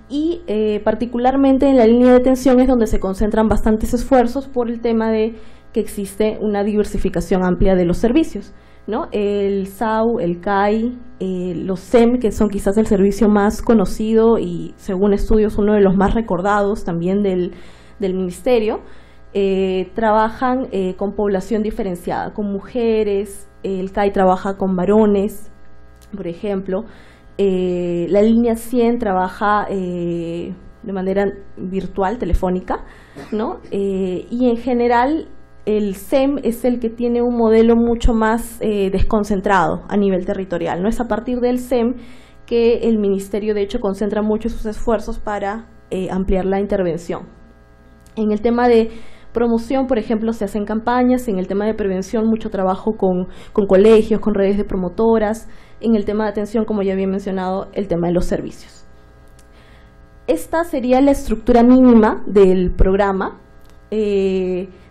y particularmente en la línea de atención es donde se concentran bastantes esfuerzos por el tema de que existe una diversificación amplia de los servicios, ¿no? El SAU, el CAI, los SEM, que son quizás el servicio más conocido y según estudios uno de los más recordados también del Ministerio, trabajan con población diferenciada, con mujeres. El CAI trabaja con varones, por ejemplo. La línea 100 trabaja de manera virtual, telefónica, ¿no? Y en general el SEM es el que tiene un modelo mucho más desconcentrado a nivel territorial, ¿no? Es a partir del SEM que el Ministerio de hecho concentra mucho sus esfuerzos para ampliar la intervención. En el tema de promoción, por ejemplo, se hacen campañas. En el tema de prevención, mucho trabajo con colegios, con redes de promotoras. En el tema de atención, como ya había mencionado, el tema de los servicios. Esta sería la estructura mínima del programa.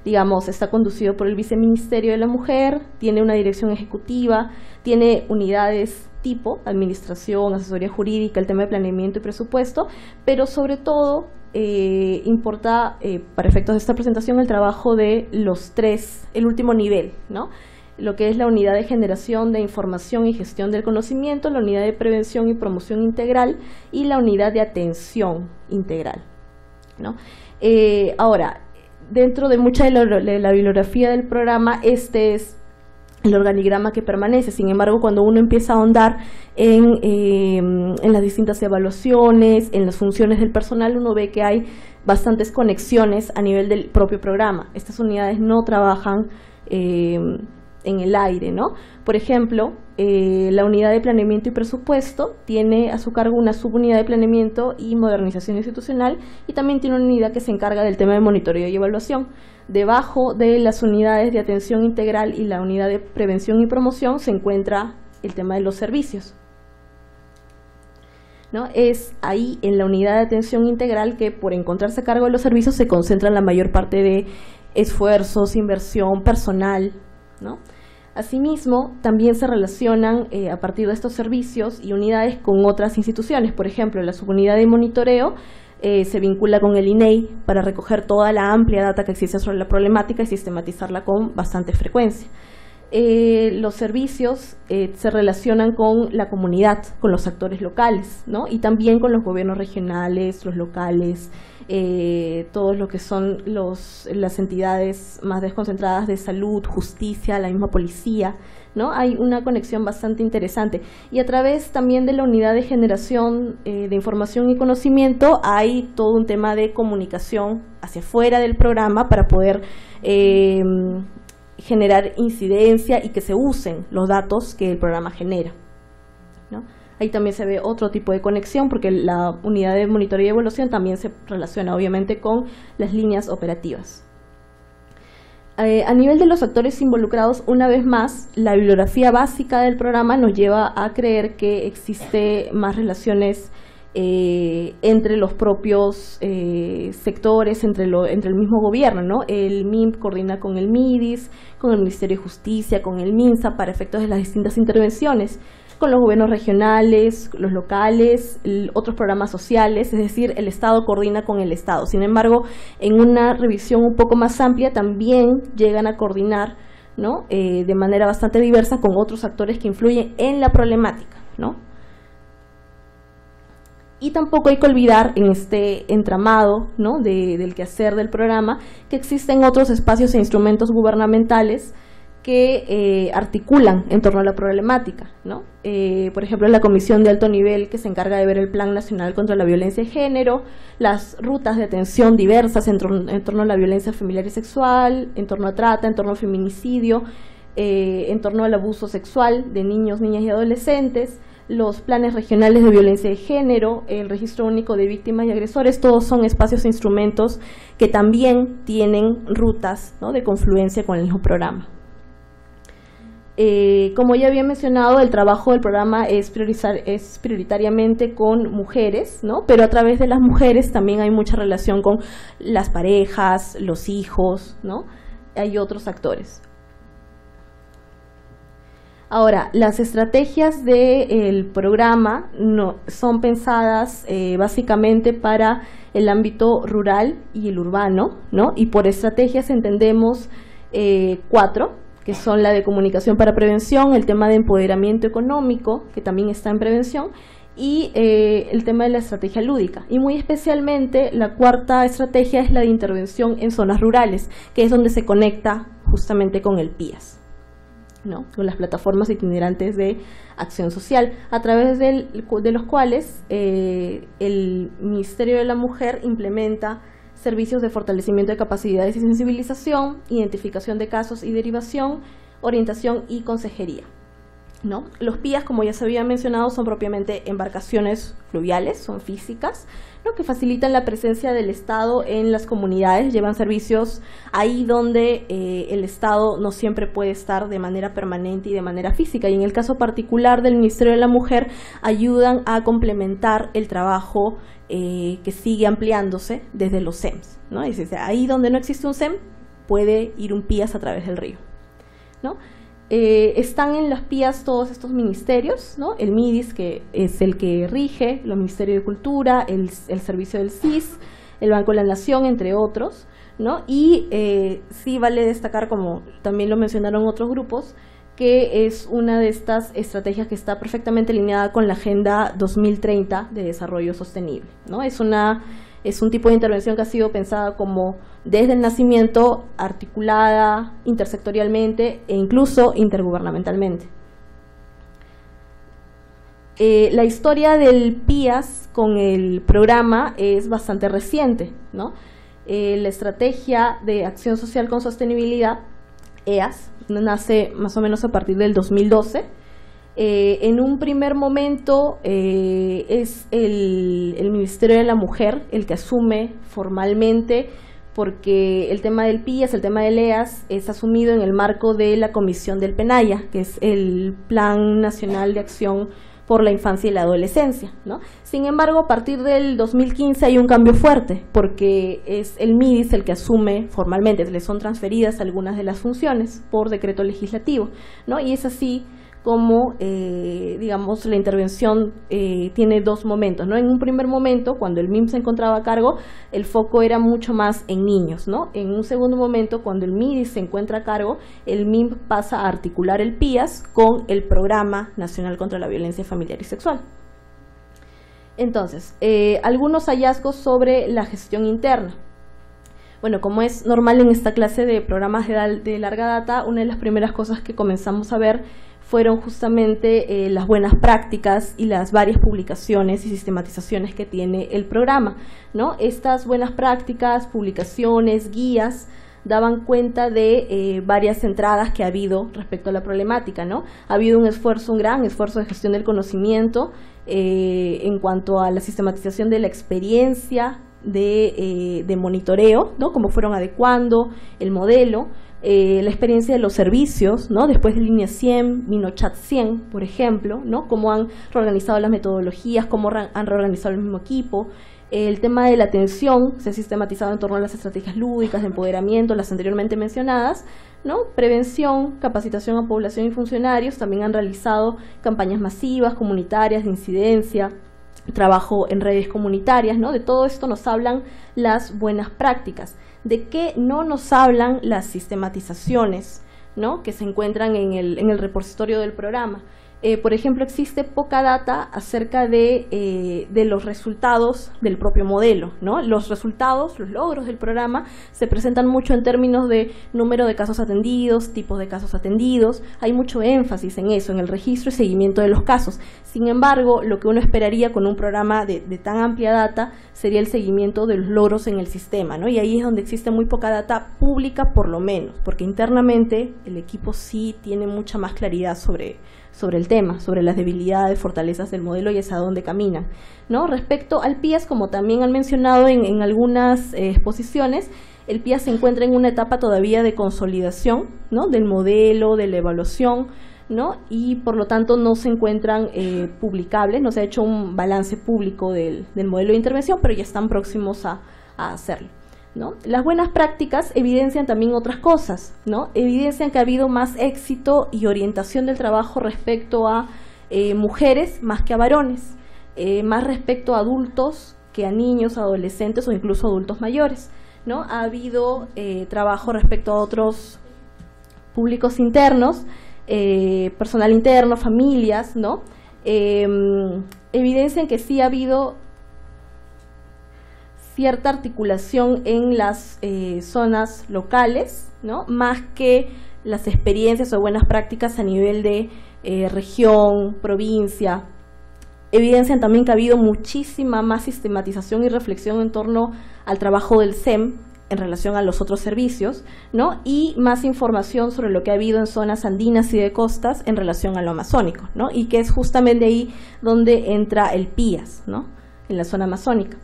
Digamos, está conducido por el Viceministerio de la Mujer, tiene una dirección ejecutiva, tiene unidades tipo, administración, asesoría jurídica, el tema de planeamiento y presupuesto, pero sobre todo importa para efectos de esta presentación el trabajo de los tres, el último nivel, ¿no? Lo que es la unidad de generación de información y gestión del conocimiento, la unidad de prevención y promoción integral y la unidad de atención integral, ¿no? Ahora, dentro de mucha de la bibliografía del programa, este es el organigrama que permanece. Sin embargo, cuando uno empieza a ahondar en las distintas evaluaciones, en las funciones del personal, uno ve que hay bastantes conexiones a nivel del propio programa. Estas unidades no trabajan en el aire, ¿no? Por ejemplo, la unidad de planeamiento y presupuesto tiene a su cargo una subunidad de planeamiento y modernización institucional, y también tiene una unidad que se encarga del tema de monitoreo y evaluación. Debajo de las unidades de atención integral y la unidad de prevención y promoción se encuentra el tema de los servicios, ¿no? Es ahí en la unidad de atención integral que, por encontrarse a cargo de los servicios, se concentra la mayor parte de esfuerzos, inversión, personal, ¿no? Asimismo, también se relacionan a partir de estos servicios y unidades con otras instituciones. Por ejemplo, la subunidad de monitoreo se vincula con el INEI para recoger toda la amplia data que existe sobre la problemática y sistematizarla con bastante frecuencia. Los servicios se relacionan con la comunidad, con los actores locales, ¿no? Y también con los gobiernos regionales, los locales, todos lo que son las entidades más desconcentradas de salud, justicia, la misma policía, ¿no? Hay una conexión bastante interesante. Y a través también de la unidad de generación de información y conocimiento hay todo un tema de comunicación hacia afuera del programa para poder generar incidencia y que se usen los datos que el programa genera, ¿no? Ahí también se ve otro tipo de conexión porque la unidad de monitoreo y evaluación también se relaciona obviamente con las líneas operativas. A nivel de los actores involucrados, una vez más, la bibliografía básica del programa nos lleva a creer que existe más relaciones entre los propios sectores, entre el mismo gobierno, ¿no? El MIMP coordina con el MIDIS, con el Ministerio de Justicia, con el MINSA para efectos de las distintas intervenciones, con los gobiernos regionales, los locales, otros programas sociales, es decir, el Estado coordina con el Estado. Sin embargo, en una revisión un poco más amplia también llegan a coordinar, ¿no? De manera bastante diversa con otros actores que influyen en la problemática, ¿no? Y tampoco hay que olvidar en este entramado, ¿no? del quehacer del programa que existen otros espacios e instrumentos gubernamentales que articulan en torno a la problemática, ¿no? Por ejemplo, la Comisión de Alto Nivel que se encarga de ver el Plan Nacional contra la Violencia de Género, las rutas de atención diversas en torno a la violencia familiar y sexual, en torno a trata, en torno al feminicidio, en torno al abuso sexual de niños, niñas y adolescentes, los planes regionales de violencia de género, el registro único de víctimas y agresores, todos son espacios e instrumentos que también tienen rutas, ¿no? de confluencia con el mismo programa. Como ya había mencionado, el trabajo del programa es prioritariamente con mujeres, ¿no? Pero a través de las mujeres también hay mucha relación con las parejas, los hijos, ¿no? Hay otros actores. Ahora, las estrategias del programa son pensadas básicamente para el ámbito rural y el urbano, ¿no? Y por estrategias entendemos 4, que son la de comunicación para prevención, el tema de empoderamiento económico, que también está en prevención, y el tema de la estrategia lúdica. Y muy especialmente la 4ª estrategia es la de intervención en zonas rurales, que es donde se conecta justamente con el PIAS, ¿no? Con las plataformas itinerantes de acción social, a través de los cuales el Ministerio de la Mujer implementa servicios de fortalecimiento de capacidades y sensibilización, identificación de casos y derivación, orientación y consejería, ¿no? Los PIAS, como ya se había mencionado, son propiamente embarcaciones fluviales, son físicas, ¿no? que facilitan la presencia del Estado en las comunidades, llevan servicios ahí donde el Estado no siempre puede estar de manera permanente y de manera física, y en el caso particular del Ministerio de la Mujer ayudan a complementar el trabajo que sigue ampliándose desde los SEMs, ¿no? Es decir, ahí donde no existe un SEM puede ir un PIAS a través del río, ¿no? Están en los PIAS todos estos ministerios, ¿no? El MIDIS, que es el que rige, los Ministerios de Cultura, el Servicio del CIS, el Banco de la Nación, entre otros, ¿no? Y sí vale destacar, como también lo mencionaron otros grupos, que es una de estas estrategias que está perfectamente alineada con la Agenda 2030 de Desarrollo Sostenible, ¿no? Es un tipo de intervención que ha sido pensada como desde el nacimiento, articulada intersectorialmente e incluso intergubernamentalmente. La historia del PIAS con el programa es bastante reciente, ¿no? La Estrategia de Acción Social con Sostenibilidad, EAS, nace más o menos a partir del 2012. En un primer momento es el Ministerio de la Mujer el que asume formalmente, porque el tema del PIAS, el tema del EAS, es asumido en el marco de la Comisión del PENAYA, que es el Plan Nacional de Acción por la Infancia y la Adolescencia, ¿no? Sin embargo, a partir del 2015 hay un cambio fuerte, porque es el MIDIS el que asume formalmente, le son transferidas algunas de las funciones por decreto legislativo, ¿no? Y es así como, digamos, la intervención tiene 2 momentos, ¿no? En un primer momento, cuando el MIMP se encontraba a cargo, el foco era mucho más en niños, ¿no? En un segundo momento, cuando el MIDIS se encuentra a cargo, el MIMP pasa a articular el PIAS con el Programa Nacional contra la Violencia Familiar y Sexual. Entonces, algunos hallazgos sobre la gestión interna. Bueno, como es normal en esta clase de programas de larga data, una de las primeras cosas que comenzamos a ver fueron justamente las buenas prácticas y las varias publicaciones y sistematizaciones que tiene el programa, ¿no? Estas buenas prácticas, publicaciones, guías, daban cuenta de varias entradas que ha habido respecto a la problemática, ¿no? Ha habido un gran esfuerzo de gestión del conocimiento en cuanto a la sistematización de la experiencia de monitoreo, ¿no? Cómo fueron adecuando el modelo, la experiencia de los servicios, ¿no? Después de Línea 100, vino Chat 100, por ejemplo, ¿no? Cómo han reorganizado las metodologías, cómo han reorganizado el mismo equipo. El tema de la atención se ha sistematizado en torno a las estrategias lúdicas de empoderamiento, las anteriormente mencionadas, ¿no? Prevención, capacitación a población y funcionarios, también han realizado campañas masivas, comunitarias, de incidencia, trabajo en redes comunitarias, ¿no? De todo esto nos hablan las buenas prácticas. ¿De qué no nos hablan las sistematizaciones, ¿no? Que se encuentran en el repositorio del programa? Por ejemplo, existe poca data acerca de los resultados del propio modelo, ¿no? Los resultados, los logros del programa se presentan mucho en términos de número de casos atendidos, tipos de casos atendidos. Hay mucho énfasis en eso, en el registro y seguimiento de los casos. Sin embargo, lo que uno esperaría con un programa de tan amplia data sería el seguimiento de los logros en el sistema, ¿no? Y ahí es donde existe muy poca data pública, por lo menos, porque internamente el equipo sí tiene mucha más claridad sobre el tema, sobre las debilidades, fortalezas del modelo y hacia dónde caminan, ¿no? Respecto al PIAS, como también han mencionado en algunas exposiciones, el PIAS se encuentra en una etapa todavía de consolidación, ¿no? Del modelo, de la evaluación, ¿no? Y por lo tanto no se encuentran publicables, no se ha hecho un balance público del modelo de intervención, pero ya están próximos a hacerlo, ¿no? Las buenas prácticas evidencian también otras cosas, ¿no? Evidencian que ha habido más éxito y orientación del trabajo respecto a mujeres más que a varones, más respecto a adultos que a niños, adolescentes o incluso adultos mayores, ¿no? Ha habido trabajo respecto a otros públicos internos, personal interno, familias, ¿no? Evidencian que sí ha habido cierta articulación en las zonas locales, ¿no? Más que las experiencias o buenas prácticas a nivel de región, provincia. Evidencian también que ha habido muchísima más sistematización y reflexión en torno al trabajo del SEM en relación a los otros servicios, ¿no? Y más información sobre lo que ha habido en zonas andinas y de costas en relación a lo amazónico, ¿no? Y que es justamente ahí donde entra el PIAS, ¿no? En la zona amazónica.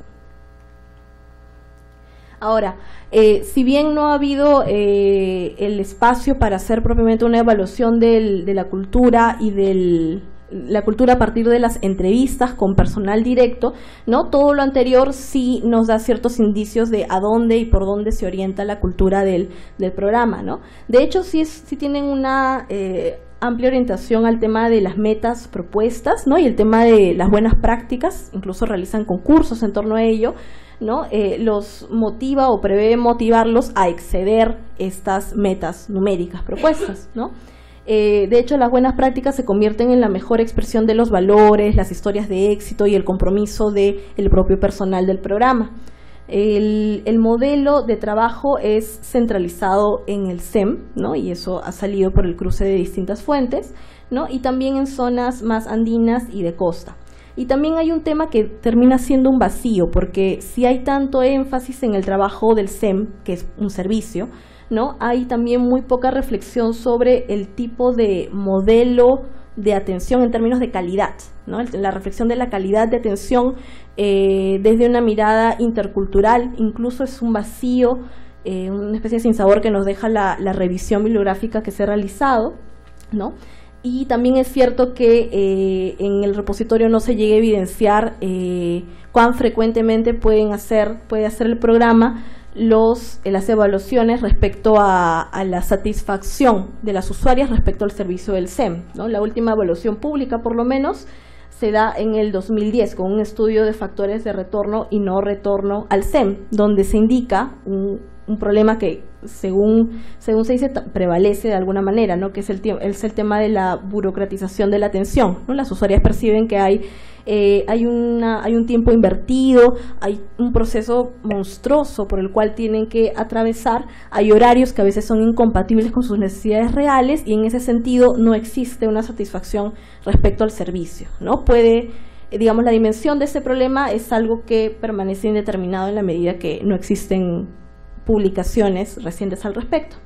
Ahora, si bien no ha habido el espacio para hacer propiamente una evaluación de la cultura y la cultura a partir de las entrevistas con personal directo, ¿no? Todo lo anterior sí nos da ciertos indicios de a dónde y por dónde se orienta la cultura del programa, ¿no? De hecho, sí tienen una amplia orientación al tema de las metas propuestas, ¿no? Y el tema de las buenas prácticas, incluso realizan concursos en torno a ello, ¿no? Los motiva o prevé motivarlos a exceder estas metas numéricas propuestas, ¿no? De hecho, las buenas prácticas se convierten en la mejor expresión de los valores, las historias de éxito y el compromiso del propio personal del programa. El modelo de trabajo es centralizado en el SEM, ¿no? Y eso ha salido por el cruce de distintas fuentes, ¿no? Y también en zonas más andinas y de costa. Y también hay un tema que termina siendo un vacío, porque si hay tanto énfasis en el trabajo del SEM, que es un servicio, ¿no? Hay también muy poca reflexión sobre el tipo de modelo de atención en términos de calidad, ¿no? La reflexión de la calidad de atención desde una mirada intercultural, incluso es un vacío, una especie de sinsabor que nos deja la revisión bibliográfica que se ha realizado, ¿no? Y también es cierto que en el repositorio no se llega a evidenciar cuán frecuentemente puede hacer el programa las evaluaciones respecto a la satisfacción de las usuarias respecto al servicio del SEM, ¿no? La última evaluación pública, por lo menos, se da en el 2010 con un estudio de factores de retorno y no retorno al SEM, donde se indica un problema que, según se dice, prevalece de alguna manera, ¿no? Que es el tema de la burocratización de la atención, ¿no? Las usuarias perciben que hay un tiempo invertido, hay un proceso monstruoso por el cual tienen que atravesar, hay horarios que a veces son incompatibles con sus necesidades reales y en ese sentido no existe una satisfacción respecto al servicio, ¿no? Digamos, la dimensión de ese problema es algo que permanece indeterminado en la medida que no existen publicaciones recientes al respecto,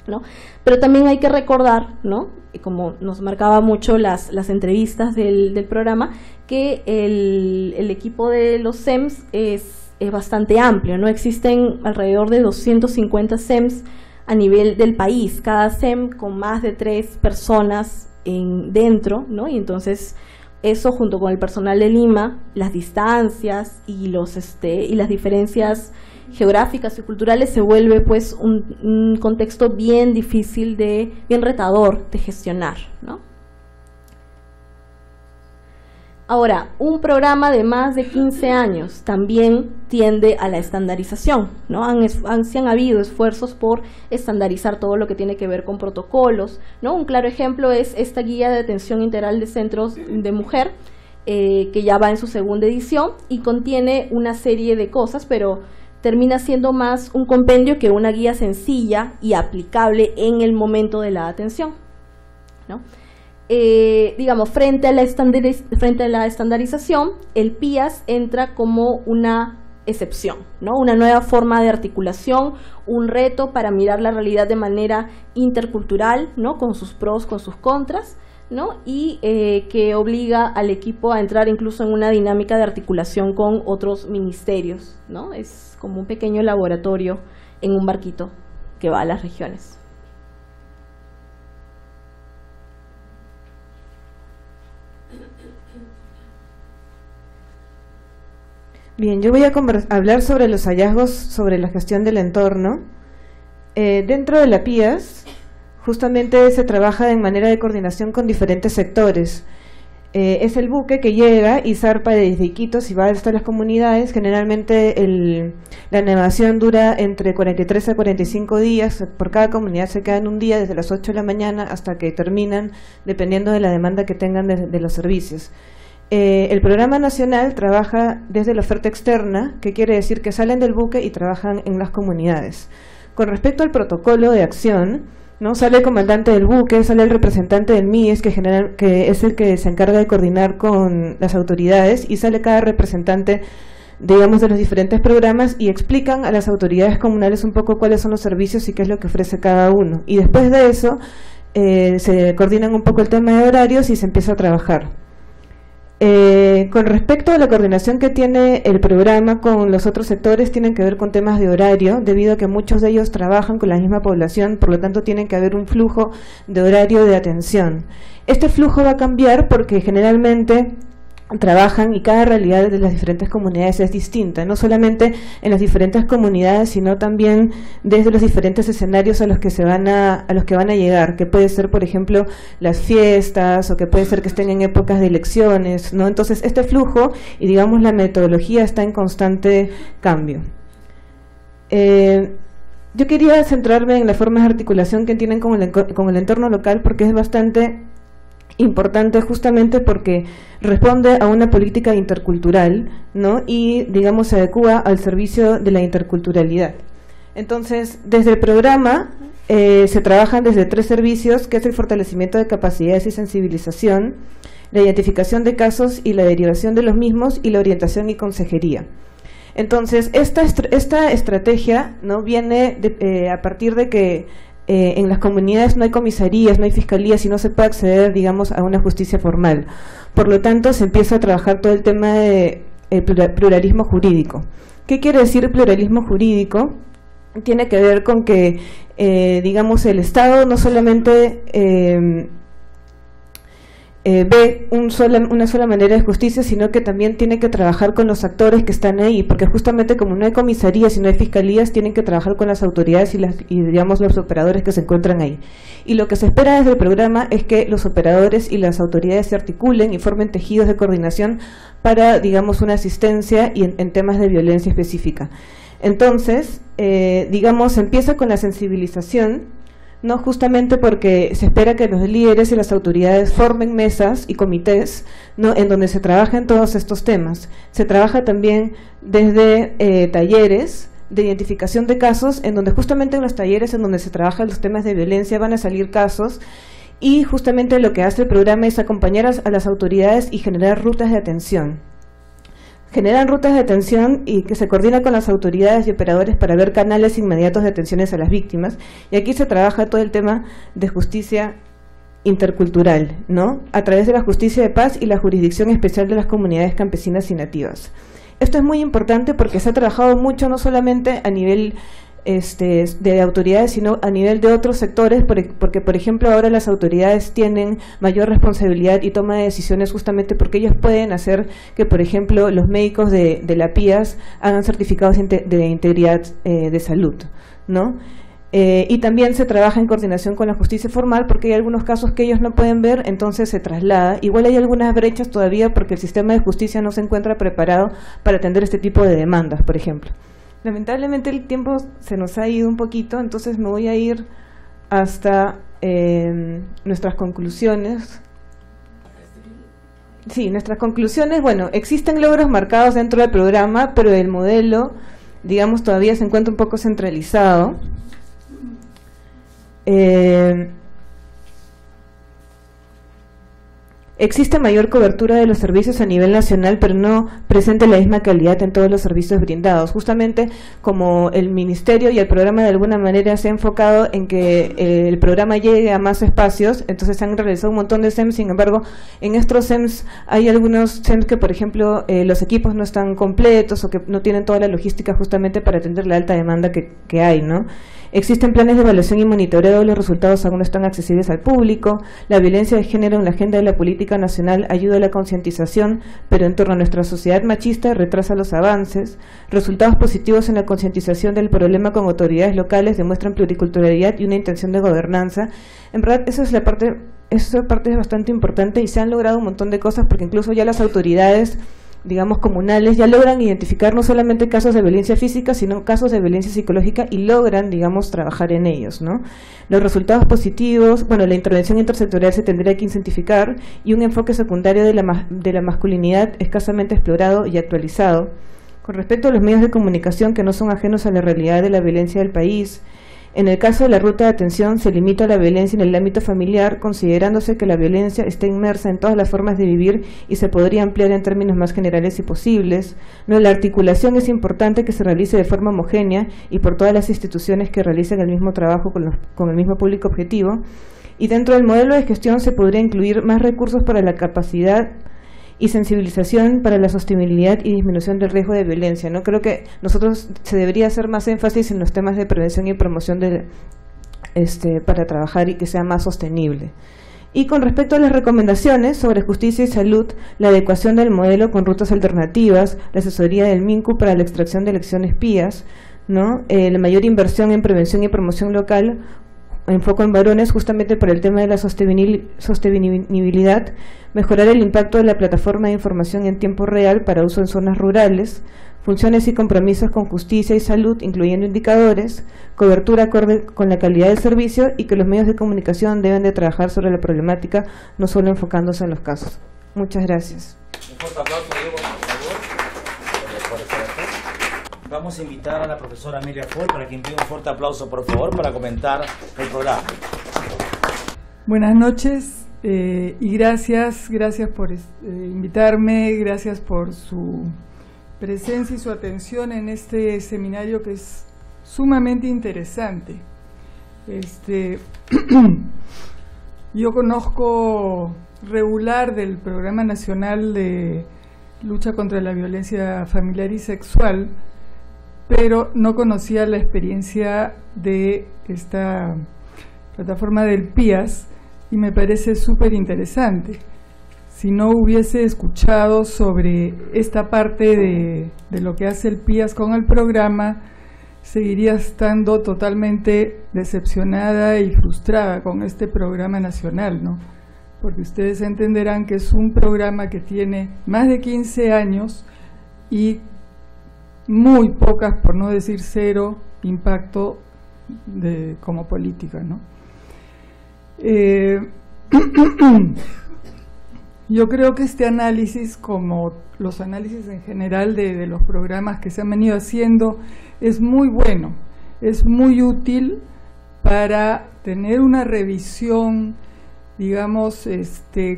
¿no? Pero también hay que recordar, ¿no? Y como nos marcaba mucho las entrevistas del programa, que el equipo de los SEMs es bastante amplio, ¿no? Existen alrededor de 250 SEMs a nivel del país, cada SEM con más de 3 personas dentro, ¿no? Y entonces eso junto con el personal de Lima, las distancias y las diferencias geográficas y culturales se vuelve pues un contexto bien difícil, bien retador de gestionar, ¿no? Ahora, un programa de más de 15 años también tiende a la estandarización, ¿no? Sí han habido esfuerzos por estandarizar todo lo que tiene que ver con protocolos, ¿no? Un claro ejemplo es esta guía de atención integral de centros de mujer, que ya va en su segunda edición y contiene una serie de cosas, pero termina siendo más un compendio que una guía sencilla y aplicable en el momento de la atención, ¿no? Digamos, frente a la estandarización, el PIAS entra como una excepción, ¿no? Una nueva forma de articulación, un reto para mirar la realidad de manera intercultural, ¿no? Con sus pros, con sus contras, ¿no? Y que obliga al equipo a entrar incluso en una dinámica de articulación con otros ministerios, ¿no? Es como un pequeño laboratorio en un barquito que va a las regiones. Bien, yo voy a hablar sobre los hallazgos sobre la gestión del entorno. Dentro de la PIAS, justamente se trabaja en manera de coordinación con diferentes sectores. Es el buque que llega y zarpa desde Iquitos y va hasta las comunidades. Generalmente la navegación dura entre 43 a 45 días. Por cada comunidad se quedan un día desde las 8 de la mañana hasta que terminan, dependiendo de la demanda que tengan de los servicios. El programa nacional trabaja desde la oferta externa, que quiere decir que salen del buque y trabajan en las comunidades. Con respecto al protocolo de acción, ¿no? Sale el comandante del buque, sale el representante del MIES, que es el que se encarga de coordinar con las autoridades, y sale cada representante, digamos, de los diferentes programas y explican a las autoridades comunales un poco cuáles son los servicios y qué es lo que ofrece cada uno. Y después de eso se coordinan un poco el tema de horarios y se empieza a trabajar. Con respecto a la coordinación que tiene el programa con los otros sectores, tienen que ver con temas de horario, debido a que muchos de ellos trabajan con la misma población, por lo tanto tienen que haber un flujo de horario de atención. Este flujo va a cambiar porque generalmente trabajan y cada realidad de las diferentes comunidades es distinta, no solamente en las diferentes comunidades, sino también desde los diferentes escenarios a los que van a llegar, que puede ser, por ejemplo, las fiestas, o que puede ser que estén en épocas de elecciones, ¿no? Entonces, este flujo y, digamos, la metodología está en constante cambio. Yo quería centrarme en las formas de articulación que tienen con el entorno local, porque es bastante importante, justamente porque responde a una política intercultural, ¿no? Y, digamos, se adecúa al servicio de la interculturalidad. Entonces, desde el programa se trabajan desde 3 servicios, que es el fortalecimiento de capacidades y sensibilización, la identificación de casos y la derivación de los mismos, y la orientación y consejería. Entonces, esta estrategia, ¿no? Viene a partir de que en las comunidades no hay comisarías, no hay fiscalías y no se puede acceder, digamos, a una justicia formal. Por lo tanto, se empieza a trabajar todo el tema de pluralismo jurídico. ¿Qué quiere decir pluralismo jurídico? Tiene que ver con que, digamos, el Estado no solamente ve una sola manera de justicia, sino que también tiene que trabajar con los actores que están ahí, porque justamente como no hay comisarías y no hay fiscalías, tienen que trabajar con las autoridades y digamos, los operadores que se encuentran ahí. Y lo que se espera desde el programa es que los operadores y las autoridades se articulen y formen tejidos de coordinación para, digamos, una asistencia y en temas de violencia específica. Entonces, digamos, empieza con la sensibilización, no, justamente porque se espera que los líderes y las autoridades formen mesas y comités, ¿no? En donde se trabajen todos estos temas. Se trabaja también desde talleres de identificación de casos, en donde justamente en los talleres en donde se trabajan los temas de violencia van a salir casos, y justamente lo que hace el programa es acompañar a las autoridades y generar rutas de atención. Generan rutas de atención y que se coordina con las autoridades y operadores para ver canales inmediatos de atenciones a las víctimas. Y aquí se trabaja todo el tema de justicia intercultural, ¿no? A través de la justicia de paz y la jurisdicción especial de las comunidades campesinas y nativas. Esto es muy importante porque se ha trabajado mucho, no solamente a nivel de autoridades, sino a nivel de otros sectores, porque por ejemplo ahora las autoridades tienen mayor responsabilidad y toma de decisiones justamente porque ellos pueden hacer que, por ejemplo, los médicos de la PIAS hagan certificados de integridad de salud, ¿no? Y también se trabaja en coordinación con la justicia formal porque hay algunos casos que ellos no pueden ver, entonces se traslada. Igual hay algunas brechas todavía porque el sistema de justicia no se encuentra preparado para atender este tipo de demandas, por ejemplo. Lamentablemente el tiempo se nos ha ido un poquito, entonces me voy a ir hasta nuestras conclusiones. Sí, nuestras conclusiones, bueno, existen logros marcados dentro del programa, pero el modelo, digamos, todavía se encuentra un poco centralizado. Existe mayor cobertura de los servicios a nivel nacional, pero no presenta la misma calidad en todos los servicios brindados. Justamente como el Ministerio y el programa de alguna manera se ha enfocado en que el programa llegue a más espacios, entonces se han realizado un montón de SEMS, sin embargo, en estos SEMS hay algunos SEMS que, por ejemplo, los equipos no están completos o que no tienen toda la logística justamente para atender la alta demanda que hay, ¿no? Existen planes de evaluación y monitoreo, los resultados aún no están accesibles al público. La violencia de género en la agenda de la política nacional ayuda a la concientización, pero en torno a nuestra sociedad machista retrasa los avances. Resultados positivos en la concientización del problema con autoridades locales demuestran pluriculturalidad y una intención de gobernanza. En verdad, esa parte es bastante importante y se han logrado un montón de cosas porque incluso ya las autoridades, digamos, comunales, ya logran identificar no solamente casos de violencia física, sino casos de violencia psicológica y logran, digamos, trabajar en ellos, ¿no? Los resultados positivos, bueno, la intervención intersectorial se tendría que intensificar y un enfoque secundario de la masculinidad escasamente explorado y actualizado. Con respecto a los medios de comunicación que no son ajenos a la realidad de la violencia del país, en el caso de la ruta de atención se limita a la violencia en el ámbito familiar, considerándose que la violencia está inmersa en todas las formas de vivir y se podría ampliar en términos más generales y posibles. No, la articulación es importante que se realice de forma homogénea y por todas las instituciones que realicen el mismo trabajo con el mismo público objetivo. Y dentro del modelo de gestión se podría incluir más recursos para la capacidad y sensibilización para la sostenibilidad y disminución del riesgo de violencia, ¿no? Creo que nosotros se debería hacer más énfasis en los temas de prevención y promoción para trabajar y que sea más sostenible. Y con respecto a las recomendaciones sobre justicia y salud, la adecuación del modelo con rutas alternativas, la asesoría del MINCU para la extracción de elecciones PIAS, ¿no? La mayor inversión en prevención y promoción local, enfoco en varones justamente por el tema de la sostenibilidad, mejorar el impacto de la plataforma de información en tiempo real para uso en zonas rurales, funciones y compromisos con justicia y salud, incluyendo indicadores, cobertura acorde con la calidad del servicio y que los medios de comunicación deben de trabajar sobre la problemática, no solo enfocándose en los casos. Muchas gracias. Un fuerte aplauso, Diego, por favor. Vamos a invitar a la profesora Amelia Foy para que envíe un fuerte aplauso, por favor, para comentar el programa. Buenas noches y gracias por invitarme, gracias por su presencia y su atención en este seminario que es sumamente interesante. Yo conozco regular del Programa Nacional de Lucha contra la Violencia Familiar y Sexual, pero no conocía la experiencia de esta plataforma del PIAS y me parece súper interesante. Si no hubiese escuchado sobre esta parte de lo que hace el PIAS con el programa, seguiría estando totalmente decepcionada y frustrada con este programa nacional, ¿no? Porque ustedes entenderán que es un programa que tiene más de 15 años y muy pocas, por no decir cero, impacto como política, ¿no? Yo creo que este análisis, como los análisis en general de los programas que se han venido haciendo, es muy bueno, es muy útil para tener una revisión, digamos,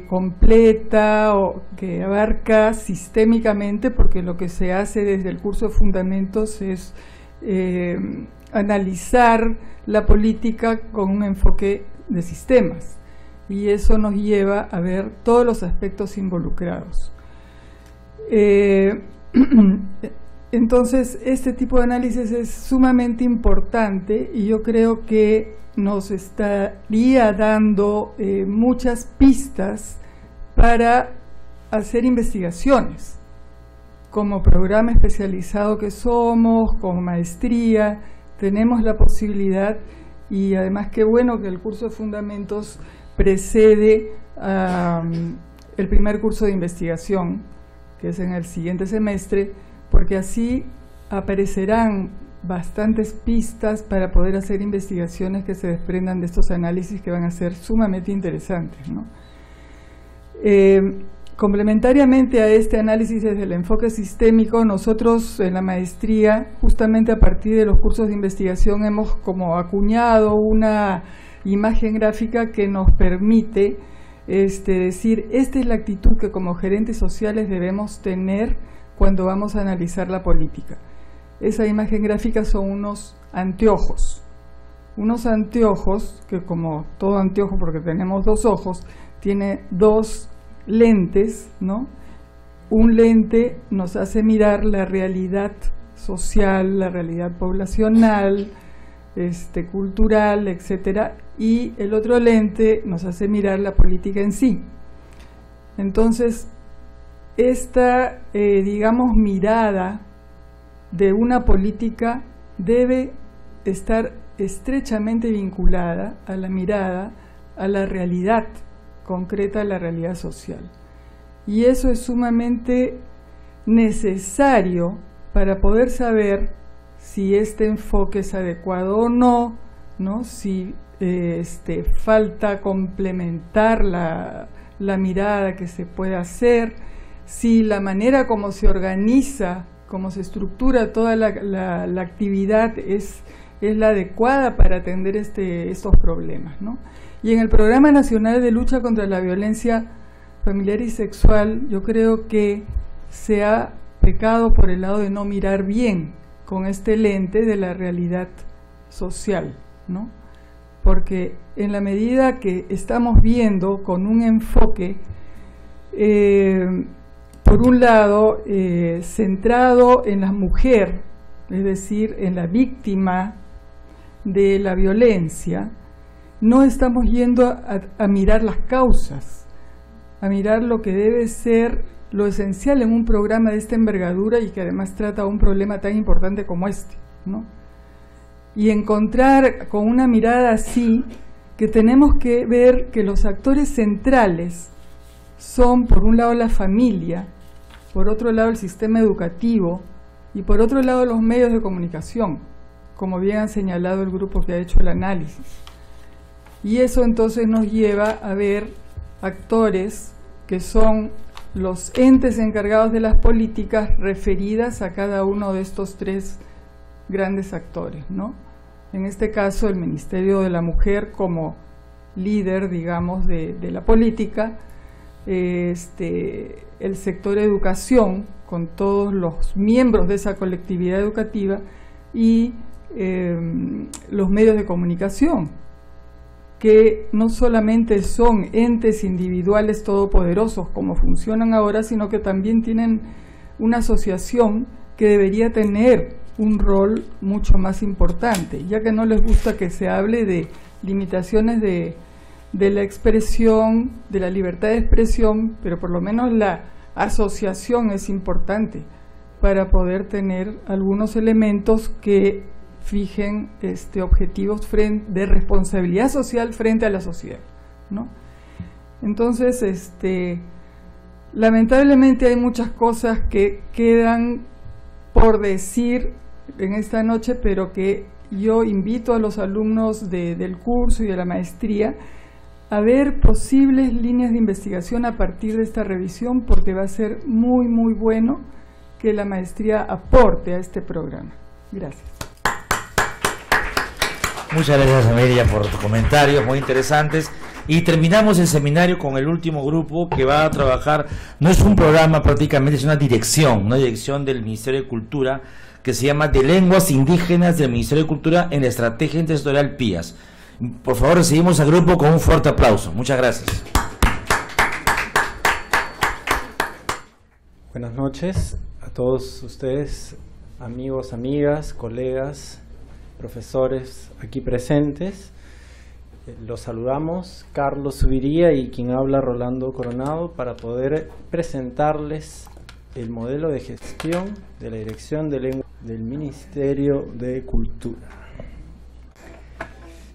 completa o que abarca sistémicamente, porque lo que se hace desde el curso de fundamentos es analizar la política con un enfoque de sistemas, y eso nos lleva a ver todos los aspectos involucrados. Entonces, este tipo de análisis es sumamente importante y yo creo que nos estaría dando muchas pistas para hacer investigaciones. Como programa especializado que somos, como maestría, tenemos la posibilidad, y además qué bueno que el curso de Fundamentos precede el primer curso de investigación, que es en el siguiente semestre, porque así aparecerán bastantes pistas para poder hacer investigaciones que se desprendan de estos análisis que van a ser sumamente interesantes, ¿no? Complementariamente a este análisis desde el enfoque sistémico, nosotros en la maestría, justamente a partir de los cursos de investigación, hemos como acuñado una imagen gráfica que nos permite decir, esta es la actitud que como gerentes sociales debemos tener cuando vamos a analizar la política. Esa imagen gráfica son unos anteojos que, como todo anteojo, porque tenemos dos ojos, tiene dos lentes, ¿no? Un lente nos hace mirar la realidad social, la realidad poblacional, cultural, etcétera, y el otro lente nos hace mirar la política en sí. Entonces, esta, digamos, mirada de una política debe estar estrechamente vinculada a la mirada, a la realidad concreta, a la realidad social. Y eso es sumamente necesario para poder saber si este enfoque es adecuado o no, ¿no? Si falta complementar la mirada que se puede hacer, si la manera como se organiza, como se estructura toda la actividad es la adecuada para atender estos problemas, ¿no? Y en el Programa Nacional de Lucha contra la Violencia Familiar y Sexual, yo creo que se ha pecado por el lado de no mirar bien con este lente de la realidad social, ¿no? Porque en la medida que estamos viendo con un enfoque, por un lado, centrado en la mujer, es decir, en la víctima de la violencia, no estamos yendo a mirar las causas, a mirar lo que debe ser lo esencial en un programa de esta envergadura y que además trata un problema tan importante como este, ¿no? Y encontrar con una mirada así que tenemos que ver que los actores centrales son, por un lado, la familia, por otro lado, el sistema educativo y por otro lado, los medios de comunicación, como bien ha señalado el grupo que ha hecho el análisis. Y eso entonces nos lleva a ver actores que son los entes encargados de las políticas referidas a cada uno de estos tres grandes actores, ¿no? En este caso, el Ministerio de la Mujer como líder, digamos, de la política, el sector educación, con todos los miembros de esa colectividad educativa, y los medios de comunicación, que no solamente son entes individuales todopoderosos como funcionan ahora, sino que también tienen una asociación que debería tener un rol mucho más importante, ya que no les gusta que se hable de limitaciones de la expresión, de la libertad de expresión, pero por lo menos la asociación es importante para poder tener algunos elementos que fijen objetivos de responsabilidad social frente a la sociedad, ¿no? Entonces, lamentablemente hay muchas cosas que quedan por decir en esta noche, pero que yo invito a los alumnos del curso y de la maestría a ver posibles líneas de investigación a partir de esta revisión, porque va a ser muy, muy bueno que la maestría aporte a este programa. Gracias. Muchas gracias, Amelia, por tus comentarios muy interesantes. Y terminamos el seminario con el último grupo que va a trabajar. No es un programa prácticamente, es una dirección del Ministerio de Cultura, que se llama de Lenguas Indígenas del Ministerio de Cultura en la Estrategia Intersectorial PIAS. Por favor, recibimos al grupo con un fuerte aplauso. Muchas gracias. Buenas noches a todos ustedes, amigos, amigas, colegas, profesores aquí presentes. Los saludamos, Carlos Subiría y quien habla, Rolando Coronado, para poder presentarles el modelo de gestión de la Dirección de Lengua del Ministerio de Cultura.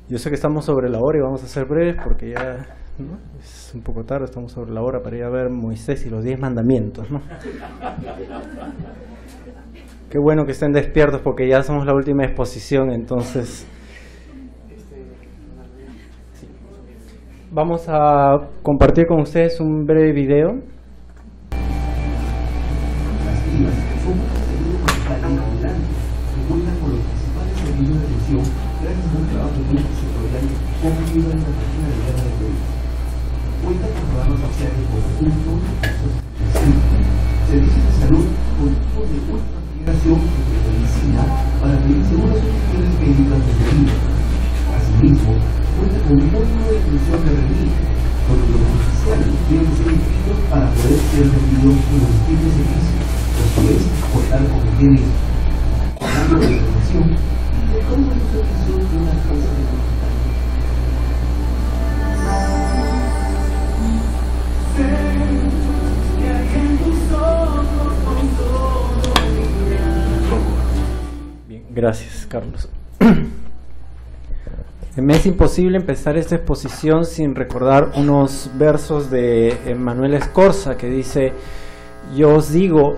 Yo sé que estamos sobre la hora y vamos a ser breves porque ya, ¿no?, es un poco tarde, estamos sobre la hora para ir a ver Moisés y los 10 mandamientos, ¿no? Qué bueno que estén despiertos porque ya somos la última exposición, entonces vamos a compartir con ustedes un breve video. Cuenta con programas sociales conjuntos, servicios de salud, políticos de ultra-integración de medicina para prevenir seguras soluciones médicas de vida. Asimismo, cuenta con un módulo de inclusión de RENIC, donde los oficiales deben ser inscritos para poder ser atendidos en los distintos servicios, esto es, contar con bienes, hablando de educación y de cómo es la supervisión de una empresa de hospital. Bien, gracias, Carlos. Me es imposible empezar esta exposición sin recordar unos versos de Manuel Escorza que dice: yo os digo,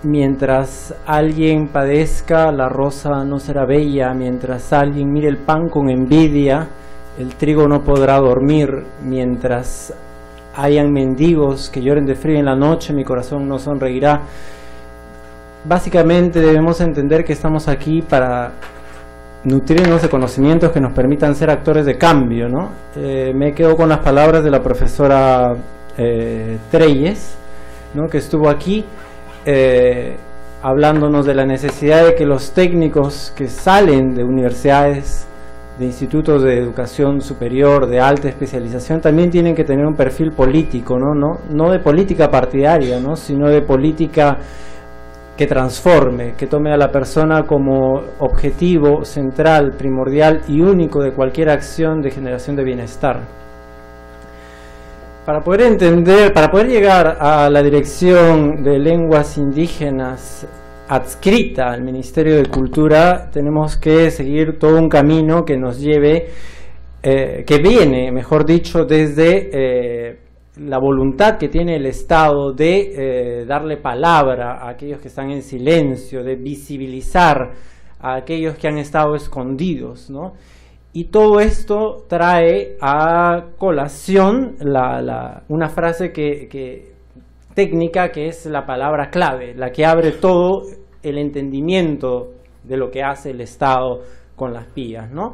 mientras alguien padezca, la rosa no será bella; mientras alguien mire el pan con envidia, el trigo no podrá dormir; mientras hayan mendigos que lloren de frío en la noche, mi corazón no sonreirá. Básicamente debemos entender que estamos aquí para nutrirnos de conocimientos que nos permitan ser actores de cambio, ¿no? Me quedo con las palabras de la profesora Treyes, ¿no?, que estuvo aquí hablándonos de la necesidad de que los técnicos que salen de universidades, de institutos de educación superior, de alta especialización, también tienen que tener un perfil político, no de política partidaria, ¿no?, sino de política que transforme, que tome a la persona como objetivo central, primordial y único de cualquier acción de generación de bienestar. Para poder entender, para poder llegar a la Dirección de Lenguas Indígenas adscrita al Ministerio de Cultura, tenemos que seguir todo un camino que nos lleve, que viene, mejor dicho, desde la voluntad que tiene el Estado de darle palabra a aquellos que están en silencio, de visibilizar a aquellos que han estado escondidos, ¿no? Y todo esto trae a colación una frase técnica, que es la palabra clave, la que abre todo el entendimiento de lo que hace el Estado con las PIAs, ¿no?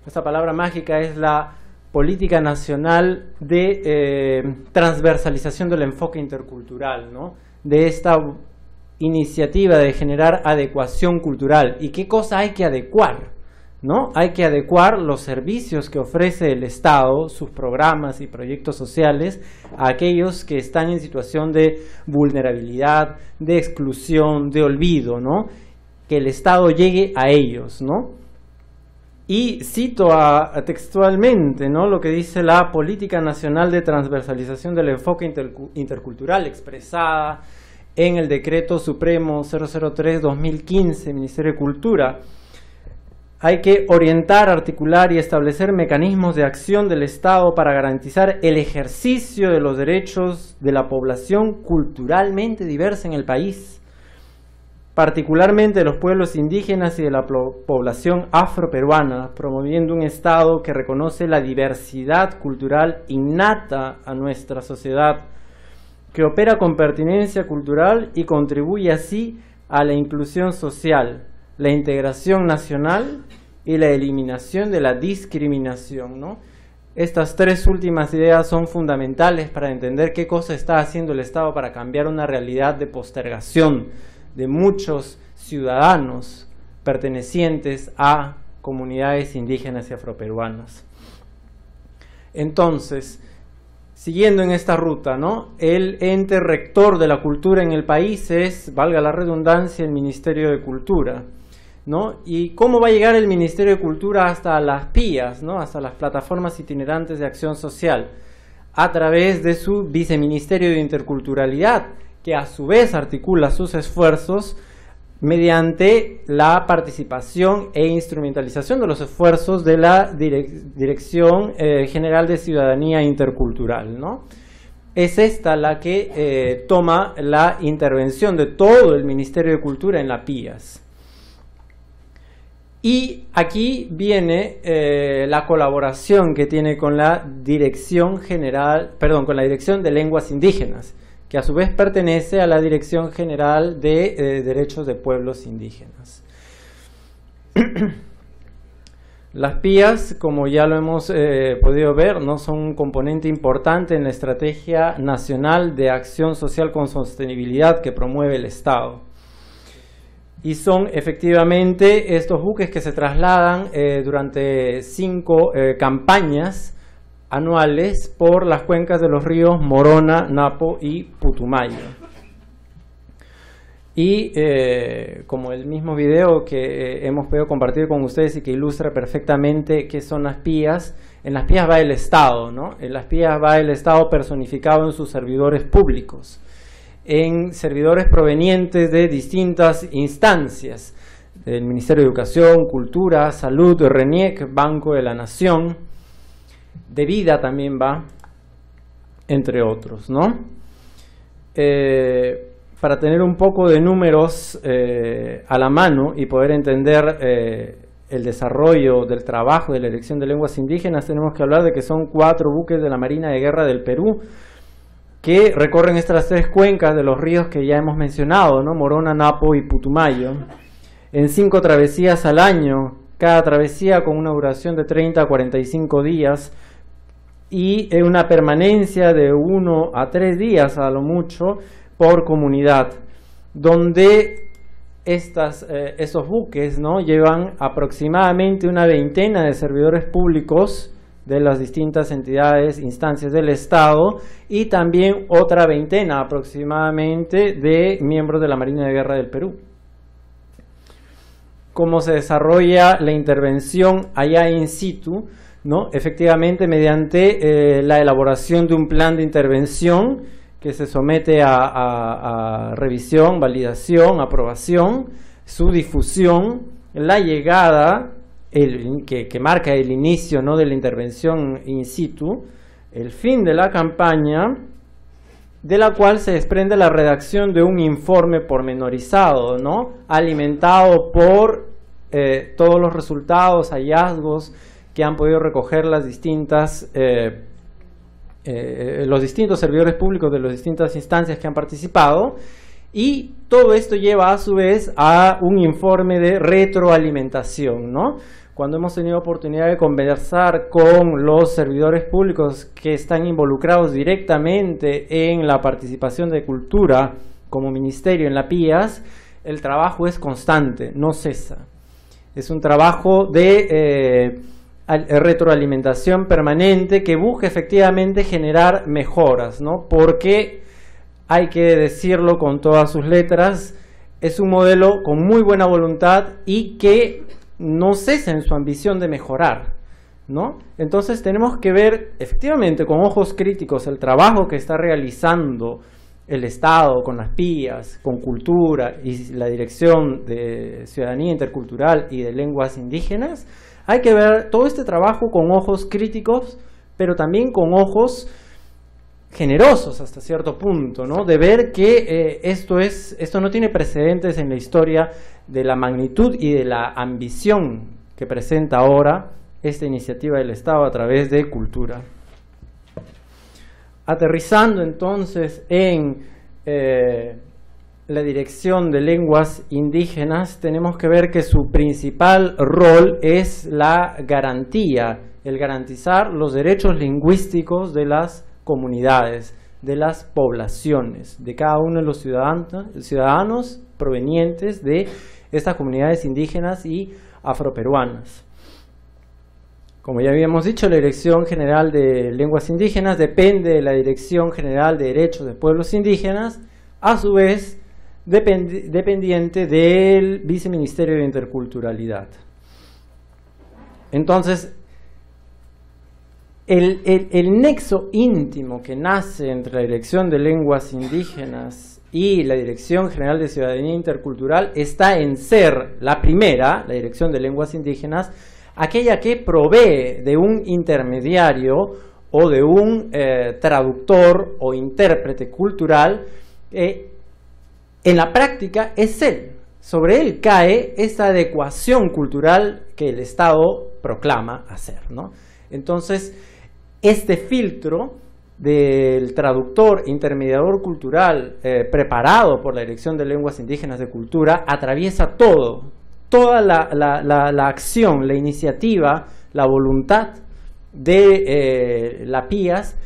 Esta palabra mágica es la Política Nacional de Transversalización del Enfoque Intercultural, ¿no?, de esta iniciativa de generar adecuación cultural. ¿Y qué cosa hay que adecuar? ¿No? Hay que adecuar los servicios que ofrece el Estado, sus programas y proyectos sociales, a aquellos que están en situación de vulnerabilidad, de exclusión, de olvido, ¿no? Que el Estado llegue a ellos, ¿no? Y cito textualmente, ¿no?, lo que dice la Política Nacional de Transversalización del Enfoque Intercultural, expresada en el Decreto Supremo 003-2015, Ministerio de Cultura. Hay que orientar, articular y establecer mecanismos de acción del Estado para garantizar el ejercicio de los derechos de la población culturalmente diversa en el país, particularmente de los pueblos indígenas y de la población afroperuana, promoviendo un Estado que reconoce la diversidad cultural innata a nuestra sociedad, que opera con pertinencia cultural y contribuye así a la inclusión social, la integración nacional y la eliminación de la discriminación, ¿no? Estas tres últimas ideas son fundamentales para entender qué cosa está haciendo el Estado para cambiar una realidad de postergación de muchos ciudadanos pertenecientes a comunidades indígenas y afroperuanas. Entonces, siguiendo en esta ruta, ¿no? El ente rector de la cultura en el país es, valga la redundancia, el Ministerio de Cultura, ¿no? ¿Y cómo va a llegar el Ministerio de Cultura hasta las PIAs, ¿no? Hasta las plataformas itinerantes de acción social? A través de su Viceministerio de Interculturalidad, que a su vez articula sus esfuerzos mediante la participación e instrumentalización de los esfuerzos de la Dirección General de Ciudadanía Intercultural, ¿no? Es esta la que toma la intervención de todo el Ministerio de Cultura en la PIAS. Y aquí viene la colaboración que tiene con la Dirección con la Dirección de Lenguas Indígenas, que a su vez pertenece a la Dirección General de Derechos de Pueblos Indígenas. Las PIAs, como ya lo hemos podido ver, no son un componente importante en la Estrategia Nacional de Acción Social con Sostenibilidad que promueve el Estado. Y son efectivamente estos buques que se trasladan durante 5 campañas anuales por las cuencas de los ríos Morona, Napo y Putumayo. Y como el mismo video que hemos podido compartir con ustedes y que ilustra perfectamente qué son las PIAs, en las PIAs va el Estado, ¿no? En las PIAs va el Estado personificado en sus servidores públicos, en servidores provenientes de distintas instancias, del Ministerio de Educación, Cultura, Salud, RENIEC, Banco de la Nación, de Vida también va, entre otros, ¿no? Para tener un poco de números a la mano y poder entender el desarrollo del trabajo de la Dirección de Lenguas Indígenas, tenemos que hablar de que son 4 buques de la Marina de Guerra del Perú que recorren estas 3 cuencas de los ríos que ya hemos mencionado, ¿no? Morona, Napo y Putumayo, en 5 travesías al año, cada travesía con una duración de 30 a 45 días y una permanencia de 1 a 3 días a lo mucho por comunidad, donde esos buques, ¿no? Llevan aproximadamente una veintena de servidores públicos de las distintas entidades, instancias del Estado, y también otra veintena aproximadamente de miembros de la Marina de Guerra del Perú. ¿Cómo se desarrolla la intervención allá in situ? ¿No? Efectivamente, mediante la elaboración de un plan de intervención que se somete a revisión, validación, aprobación, su difusión, la llegada, que marca el inicio, ¿no? De la intervención in situ, el fin de la campaña, de la cual se desprende la redacción de un informe pormenorizado, ¿no? Alimentado por todos los resultados, hallazgos que han podido recoger las distintas los distintos servidores públicos de las distintas instancias que han participado, y todo esto lleva a su vez a un informe de retroalimentación, ¿no? Cuando hemos tenido oportunidad de conversar con los servidores públicos que están involucrados directamente en la participación de cultura como ministerio en la PIAS, el trabajo es constante, no cesa. Es un trabajo de retroalimentación permanente que busca efectivamente generar mejoras, ¿no? Porque hay que decirlo con todas sus letras, es un modelo con muy buena voluntad y que no cesa en su ambición de mejorar, ¿no? Entonces tenemos que ver efectivamente con ojos críticos el trabajo que está realizando el Estado con las PIAs, con Cultura y la Dirección de Ciudadanía Intercultural y de Lenguas Indígenas. Hay que ver todo este trabajo con ojos críticos, pero también con ojos generosos hasta cierto punto, ¿no? De ver que esto no tiene precedentes en la historia de la magnitud y de la ambición que presenta ahora esta iniciativa del Estado a través de Cultura. Aterrizando entonces en la Dirección de Lenguas Indígenas, tenemos que ver que su principal rol es la garantía, el garantizar los derechos lingüísticos de las comunidades, de las poblaciones, de cada uno de los ciudadanos provenientes de estas comunidades indígenas y afroperuanas. Como ya habíamos dicho, la Dirección General de Lenguas Indígenas depende de la Dirección General de Derechos de Pueblos Indígenas, a su vez dependiente del Viceministerio de Interculturalidad. Entonces, el nexo íntimo que nace entre la Dirección de Lenguas Indígenas y la Dirección General de Ciudadanía Intercultural está en ser la primera, la Dirección de Lenguas Indígenas, aquella que provee de un intermediario o de un traductor o intérprete cultural. En la práctica es él. Sobre él cae esta adecuación cultural que el Estado proclama hacer, ¿no? Entonces, este filtro del traductor, intermediador cultural preparado por la Dirección de Lenguas Indígenas de Cultura atraviesa toda la acción, la iniciativa, la voluntad de la PIAS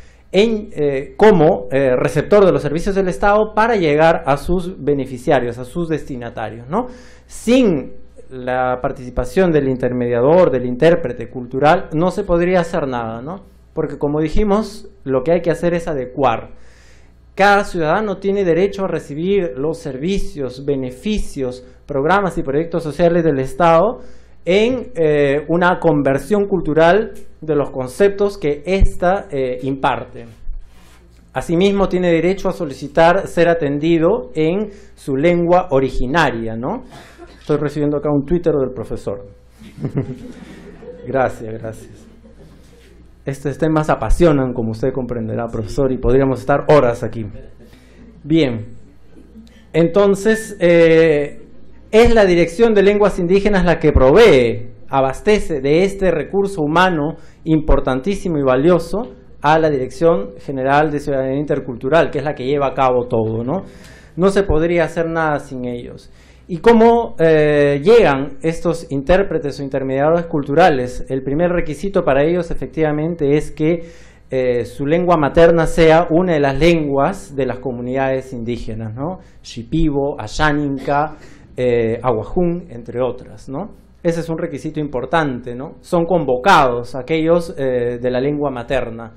como receptor de los servicios del Estado para llegar a sus beneficiarios, a sus destinatarios, ¿no? Sin la participación del intermediador, del intérprete cultural, no se podría hacer nada, ¿no? Porque, como dijimos, lo que hay que hacer es adecuar. Cada ciudadano tiene derecho a recibir los servicios, beneficios, programas y proyectos sociales del Estado en una conversión cultural de los conceptos que ésta imparte. Asimismo, tiene derecho a solicitar ser atendido en su lengua originaria, ¿no? Estoy recibiendo acá un Twitter del profesor. Gracias. Estos temas apasionan, como usted comprenderá, profesor, y podríamos estar horas aquí. Bien, entonces es la Dirección de Lenguas Indígenas la que provee, abastece de este recurso humano importantísimo y valioso a la Dirección General de Ciudadanía Intercultural, que es la que lleva a cabo todo, ¿no? No se podría hacer nada sin ellos. ¿Y cómo llegan estos intérpretes o intermediarios culturales? El primer requisito para ellos efectivamente es que su lengua materna sea una de las lenguas de las comunidades indígenas, ¿no? Shipibo, Ashaninka, Aguajún, entre otras, ¿no? Ese es un requisito importante, ¿no? Son convocados aquellos de la lengua materna.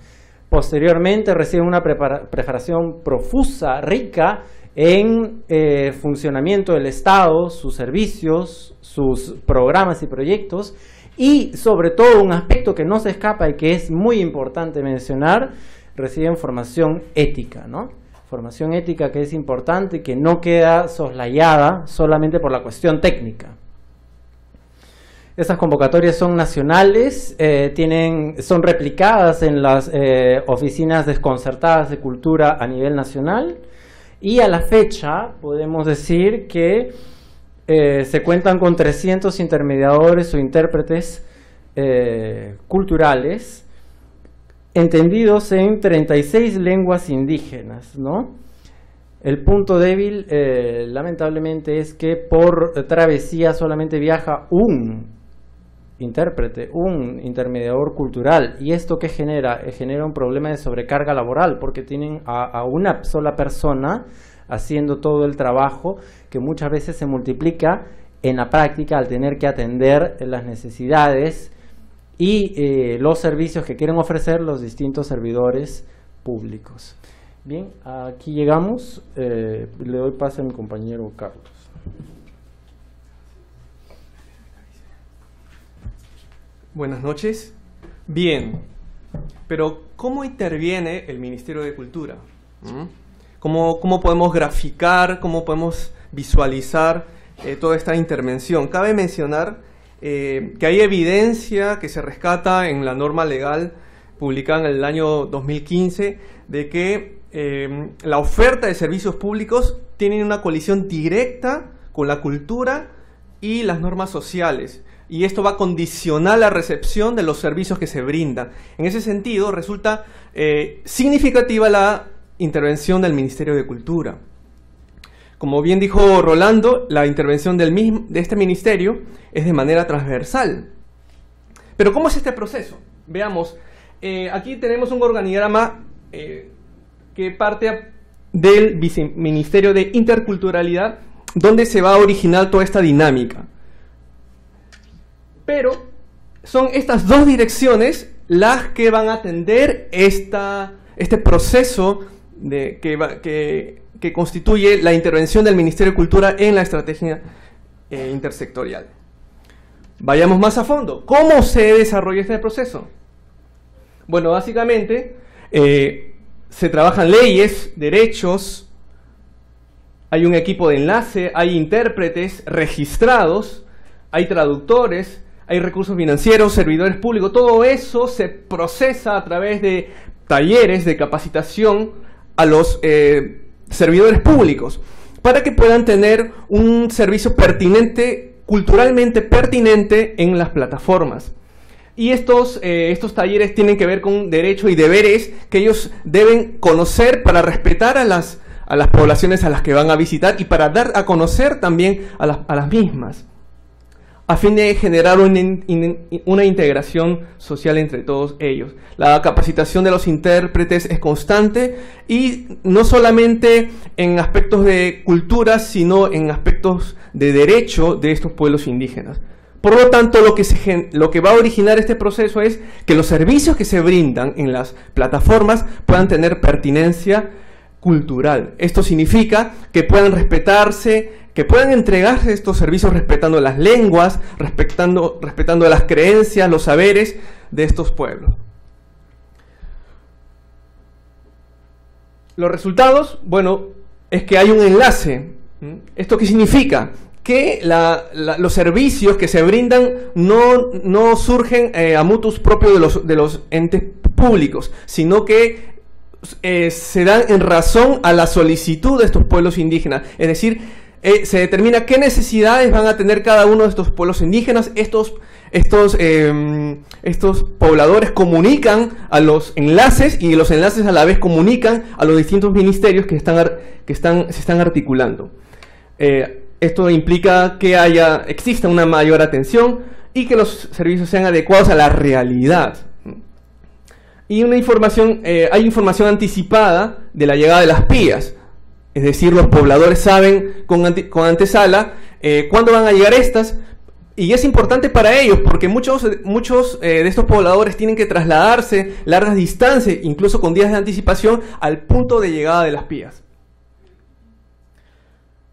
Posteriormente reciben una preparación profusa, rica, en funcionamiento del Estado, sus servicios, sus programas y proyectos, y sobre todo un aspecto que no se escapa y que es muy importante mencionar, reciben formación ética, ¿no? Formación ética que es importante y que no queda soslayada solamente por la cuestión técnica. Estas convocatorias son nacionales, son replicadas en las oficinas desconcertadas de cultura a nivel nacional. Y a la fecha podemos decir que se cuentan con 300 intermediadores o intérpretes culturales entendidos en 36 lenguas indígenas, ¿no? El punto débil, lamentablemente, es que por travesía solamente viaja un intérprete, un intermediador cultural. ¿Y esto qué genera? Genera un problema de sobrecarga laboral, porque tienen a una sola persona haciendo todo el trabajo, que muchas veces se multiplica en la práctica al tener que atender las necesidades y los servicios que quieren ofrecer los distintos servidores públicos. Bien, aquí llegamos. Le doy paso a mi compañero Carlos. Buenas noches. Bien, pero ¿cómo interviene el Ministerio de Cultura? ¿Cómo podemos graficar, cómo podemos visualizar toda esta intervención? Cabe mencionar que hay evidencia que se rescata en la norma legal publicada en el año 2015 de que la oferta de servicios públicos tiene una colisión directa con la cultura y las normas sociales. Y esto va a condicionar la recepción de los servicios que se brindan. En ese sentido, resulta significativa la intervención del Ministerio de Cultura. Como bien dijo Rolando, la intervención de este ministerio es de manera transversal. Pero ¿cómo es este proceso? Veamos, aquí tenemos un organigrama que parte del Viceministerio de Interculturalidad, donde se va a originar toda esta dinámica. Pero son estas dos direcciones las que van a atender este proceso que constituye la intervención del Ministerio de Cultura en la estrategia intersectorial. Vayamos más a fondo. ¿Cómo se desarrolla este proceso? Bueno, básicamente se trabajan leyes, derechos, hay un equipo de enlace, hay intérpretes registrados, hay traductores, hay recursos financieros, servidores públicos. Todo eso se procesa a través de talleres de capacitación a los servidores públicos para que puedan tener un servicio pertinente, culturalmente pertinente en las plataformas. Y estos talleres tienen que ver con derechos y deberes que ellos deben conocer para respetar a las poblaciones a las que van a visitar y para dar a conocer también a las mismas, a fin de generar una integración social entre todos ellos. La capacitación de los intérpretes es constante y no solamente en aspectos de cultura, sino en aspectos de derecho de estos pueblos indígenas. Por lo tanto, lo que va a originar este proceso es que los servicios que se brindan en las plataformas puedan tener pertinencia cultural. Esto significa que puedan respetarse, que puedan entregarse estos servicios respetando las lenguas, respetando las creencias, los saberes de estos pueblos. Los resultados, bueno, es que hay un enlace. ¿Esto qué significa? Que los servicios que se brindan no surgen a mutuus propios de los entes públicos, sino que se dan en razón a la solicitud de estos pueblos indígenas. Es decir, se determina qué necesidades van a tener cada uno de estos pueblos indígenas. Estos pobladores comunican a los enlaces y los enlaces a la vez comunican a los distintos ministerios que se están articulando. Esto implica que exista una mayor atención y que los servicios sean adecuados a la realidad. Y hay información anticipada de la llegada de las pías. Es decir, los pobladores saben con antesala cuándo van a llegar estas. Y es importante para ellos porque muchos de estos pobladores tienen que trasladarse largas distancias, incluso con días de anticipación, al punto de llegada de las pías.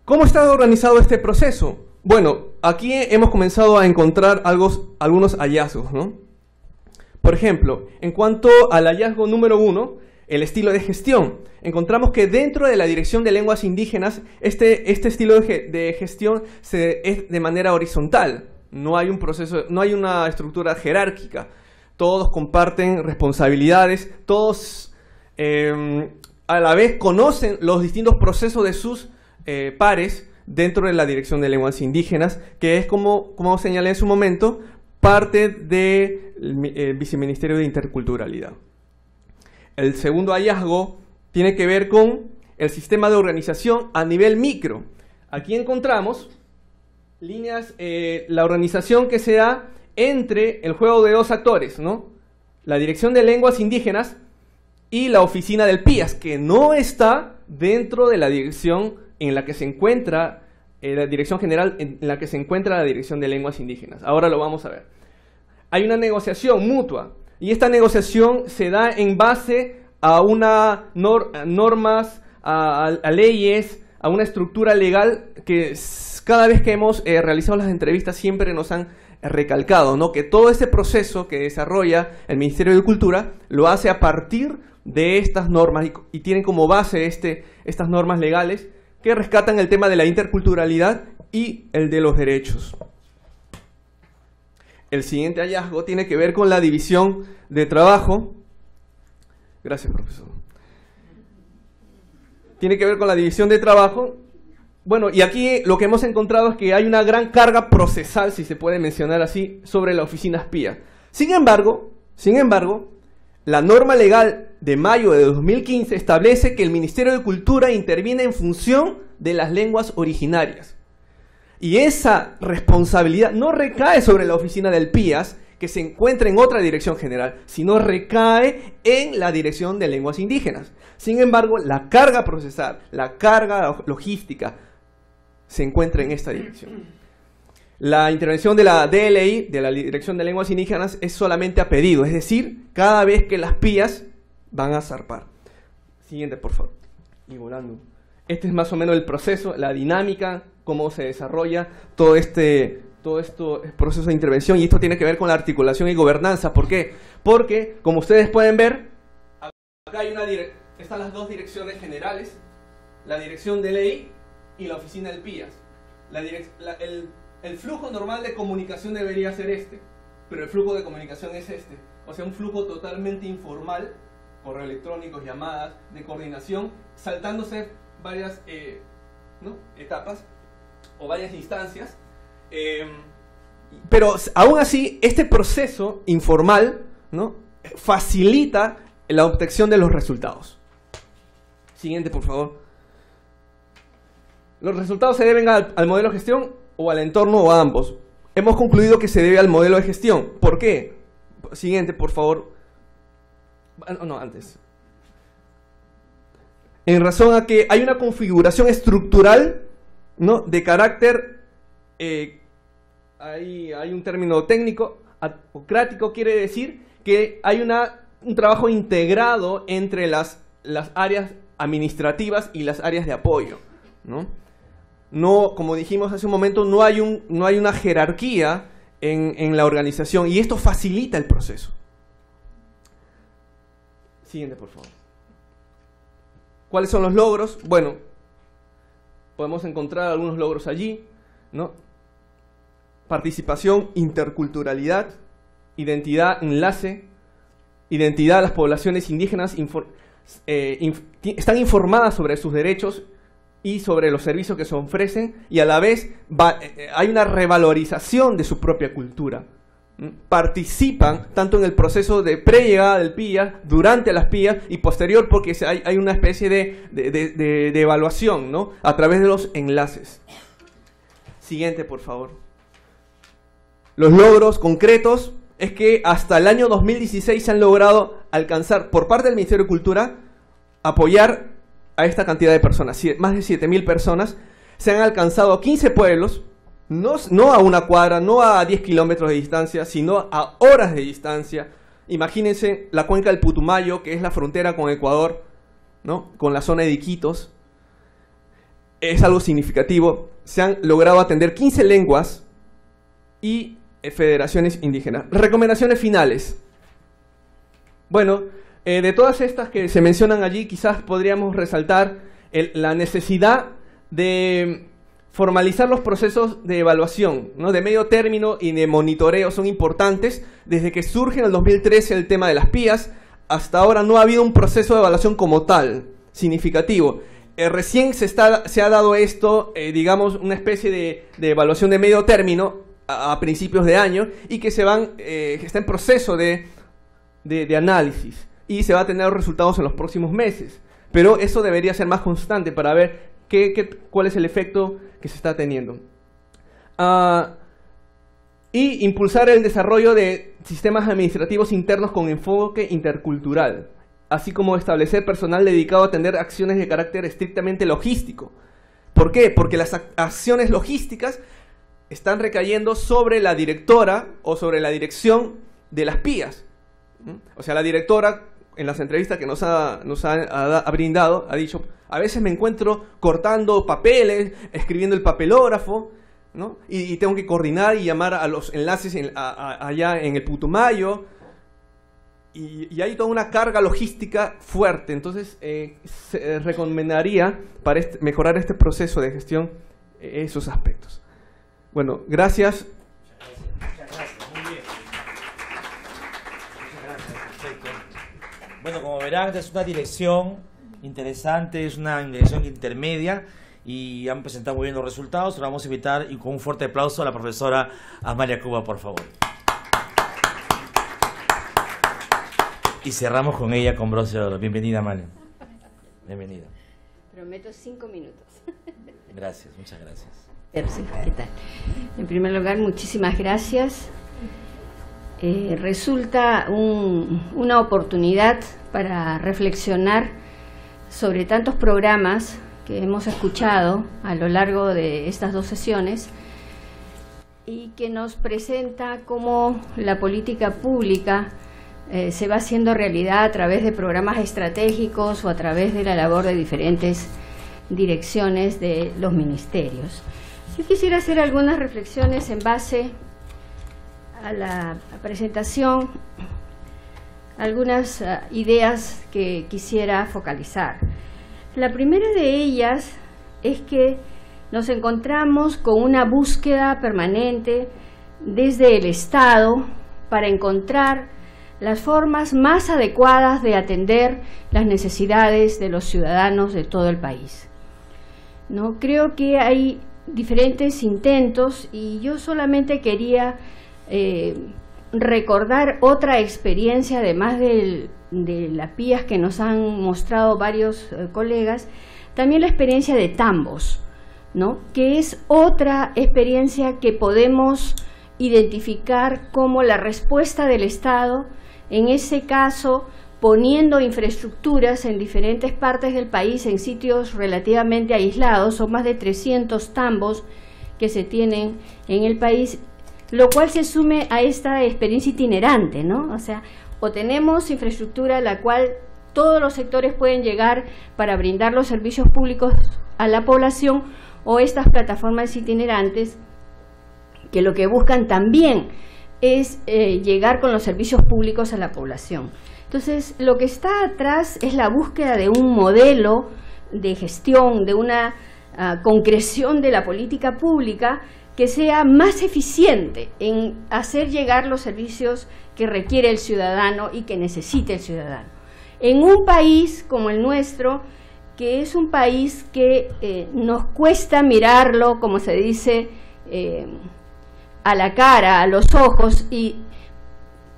¿Cómo está organizado este proceso? Bueno, aquí hemos comenzado a encontrar algunos hallazgos, ¿no? Por ejemplo, en cuanto al hallazgo número 1, el estilo de gestión, encontramos que dentro de la Dirección de Lenguas Indígenas, este estilo de gestión es de manera horizontal. No hay una estructura jerárquica. Todos comparten responsabilidades, todos a la vez conocen los distintos procesos de sus pares dentro de la Dirección de Lenguas Indígenas, que es, como señalé en su momento, parte del Viceministerio de Interculturalidad. El segundo hallazgo tiene que ver con el sistema de organización a nivel micro. Aquí encontramos líneas, la organización que se da entre el juego de dos actores, ¿no? La Dirección de Lenguas Indígenas y la oficina del PIAS, que no está dentro de la dirección en la que se encuentra la dirección general, en la que se encuentra la Dirección de Lenguas Indígenas. Ahora lo vamos a ver. Hay una negociación mutua y esta negociación se da en base a normas, a leyes, a una estructura legal que cada vez que hemos realizado las entrevistas siempre nos han recalcado, ¿no? Que todo este proceso que desarrolla el Ministerio de Cultura lo hace a partir de estas normas y tienen como base estas normas legales que rescatan el tema de la interculturalidad y el de los derechos. El siguiente hallazgo tiene que ver con la división de trabajo. Gracias, profesor. Tiene que ver con la división de trabajo. Bueno, y aquí lo que hemos encontrado es que hay una gran carga procesal, si se puede mencionar así, sobre la oficina espía. Sin embargo, la norma legal de mayo de 2015 establece que el Ministerio de Cultura interviene en función de las lenguas originarias. Y esa responsabilidad no recae sobre la oficina del PIAS, que se encuentra en otra dirección general, sino recae en la Dirección de Lenguas Indígenas. Sin embargo, la carga procesal, la carga logística, se encuentra en esta dirección. La intervención de la DLI, de la Dirección de Lenguas Indígenas, es solamente a pedido, es decir, cada vez que las PIAs van a zarpar. Siguiente, por favor. Y volando. Este es más o menos el proceso, la dinámica, cómo se desarrolla todo esto es proceso de intervención, y esto tiene que ver con la articulación y gobernanza. ¿Por qué? Porque, como ustedes pueden ver, acá hay están las dos direcciones generales, la dirección de ley y la oficina del PIAS. El flujo normal de comunicación debería ser este, pero el flujo de comunicación es este. O sea, un flujo totalmente informal, correo electrónico, llamadas, de coordinación, saltándose varias etapas o varias instancias. Pero aún así, este proceso informal, ¿no?, facilita la obtención de los resultados. Siguiente, por favor. Los resultados se deben al modelo de gestión o al entorno o a ambos. Hemos concluido que se debe al modelo de gestión. ¿Por qué? Siguiente, por favor. No, antes. En razón a que hay una configuración estructural, ¿no?, de carácter, hay un término técnico, adhocrático, quiere decir que hay un trabajo integrado entre las áreas administrativas y las áreas de apoyo, ¿no? No, como dijimos hace un momento, no hay una jerarquía en la organización, y esto facilita el proceso. Siguiente, por favor. ¿Cuáles son los logros? Bueno, podemos encontrar algunos logros allí, ¿no? Participación, interculturalidad, identidad, enlace, identidad de las poblaciones indígenas, están informadas sobre sus derechos y sobre los servicios que se ofrecen, y a la vez hay una revalorización de su propia cultura. Participan tanto en el proceso de pre-llegada del PIA, durante las PIA y posterior, porque hay una especie de evaluación, ¿no?, a través de los enlaces. Siguiente, por favor. Los logros concretos es que hasta el año 2016 se han logrado alcanzar, por parte del Ministerio de Cultura, apoyar a esta cantidad de personas, más de 7.000 personas. Se han alcanzado 15 pueblos, no a una cuadra, no a 10 kilómetros de distancia, sino a horas de distancia. Imagínense la cuenca del Putumayo, que es la frontera con Ecuador, ¿no?, con la zona de Iquitos. Es algo significativo. Se han logrado atender 15 lenguas y federaciones indígenas. Recomendaciones finales. Bueno, de todas estas que se mencionan allí, quizás podríamos resaltar la necesidad de formalizar los procesos de evaluación, ¿no?, de medio término y de monitoreo. Son importantes. Desde que surge en el 2013 el tema de las PIAs, hasta ahora no ha habido un proceso de evaluación como tal, significativo. Recién se ha dado esto, digamos, una especie de evaluación de medio término a principios de año, y que está en proceso de análisis, y se va a tener los resultados en los próximos meses. Pero eso debería ser más constante para ver cuál es el efecto que se está teniendo. Y impulsar el desarrollo de sistemas administrativos internos con enfoque intercultural, así como establecer personal dedicado a atender acciones de carácter estrictamente logístico. ¿Por qué? Porque las acciones logísticas están recayendo sobre la directora o sobre la dirección de las PIAs. O sea, la directora, en las entrevistas que nos ha brindado, ha dicho: a veces me encuentro cortando papeles, escribiendo el papelógrafo, ¿no?, y tengo que coordinar y llamar a los enlaces allá en el Putumayo, y hay toda una carga logística fuerte. Entonces se recomendaría para mejorar este proceso de gestión esos aspectos. Bueno, gracias. Muchas gracias, muy bien. Muchas gracias, perfecto. Bueno, como verán, esta es una dirección interesante, es una dirección intermedia, y han presentado muy bien los resultados. Ahora vamos a invitar, y con un fuerte aplauso, a la profesora Amalia Cuba, por favor. Y cerramos con ella con broche de oro. Bienvenida, Amalia. Bienvenida. Prometo 5 minutos. Gracias, muchas gracias. ¿Qué tal? En primer lugar, muchísimas gracias. Resulta una oportunidad para reflexionar sobre tantos programas que hemos escuchado a lo largo de estas 2 sesiones, y que nos presenta cómo la política pública se va haciendo realidad a través de programas estratégicos o a través de la labor de diferentes direcciones de los ministerios. Yo quisiera hacer algunas reflexiones en base a la presentación, algunas ideas que quisiera focalizar. La primera de ellas es que nos encontramos con una búsqueda permanente desde el Estado para encontrar las formas más adecuadas de atender las necesidades de los ciudadanos de todo el país. ¿No? Creo que hay diferentes intentos y yo solamente quería recordar otra experiencia, además de la PIAS que nos han mostrado varios colegas, también la experiencia de Tambos, ¿no? Que es otra experiencia que podemos identificar como la respuesta del Estado, en ese caso poniendo infraestructuras en diferentes partes del país, en sitios relativamente aislados. Son más de 300 tambos que se tienen en el país, lo cual se sume a esta experiencia itinerante, ¿no? O sea, o tenemos infraestructura a la cual todos los sectores pueden llegar para brindar los servicios públicos a la población, o estas plataformas itinerantes que lo que buscan también es llegar con los servicios públicos a la población. Entonces, lo que está atrás es la búsqueda de un modelo de gestión, de una concreción de la política pública que sea más eficiente en hacer llegar los servicios que requiere el ciudadano y que necesita el ciudadano. En un país como el nuestro, que es un país que nos cuesta mirarlo, como se dice, a la cara, a los ojos, y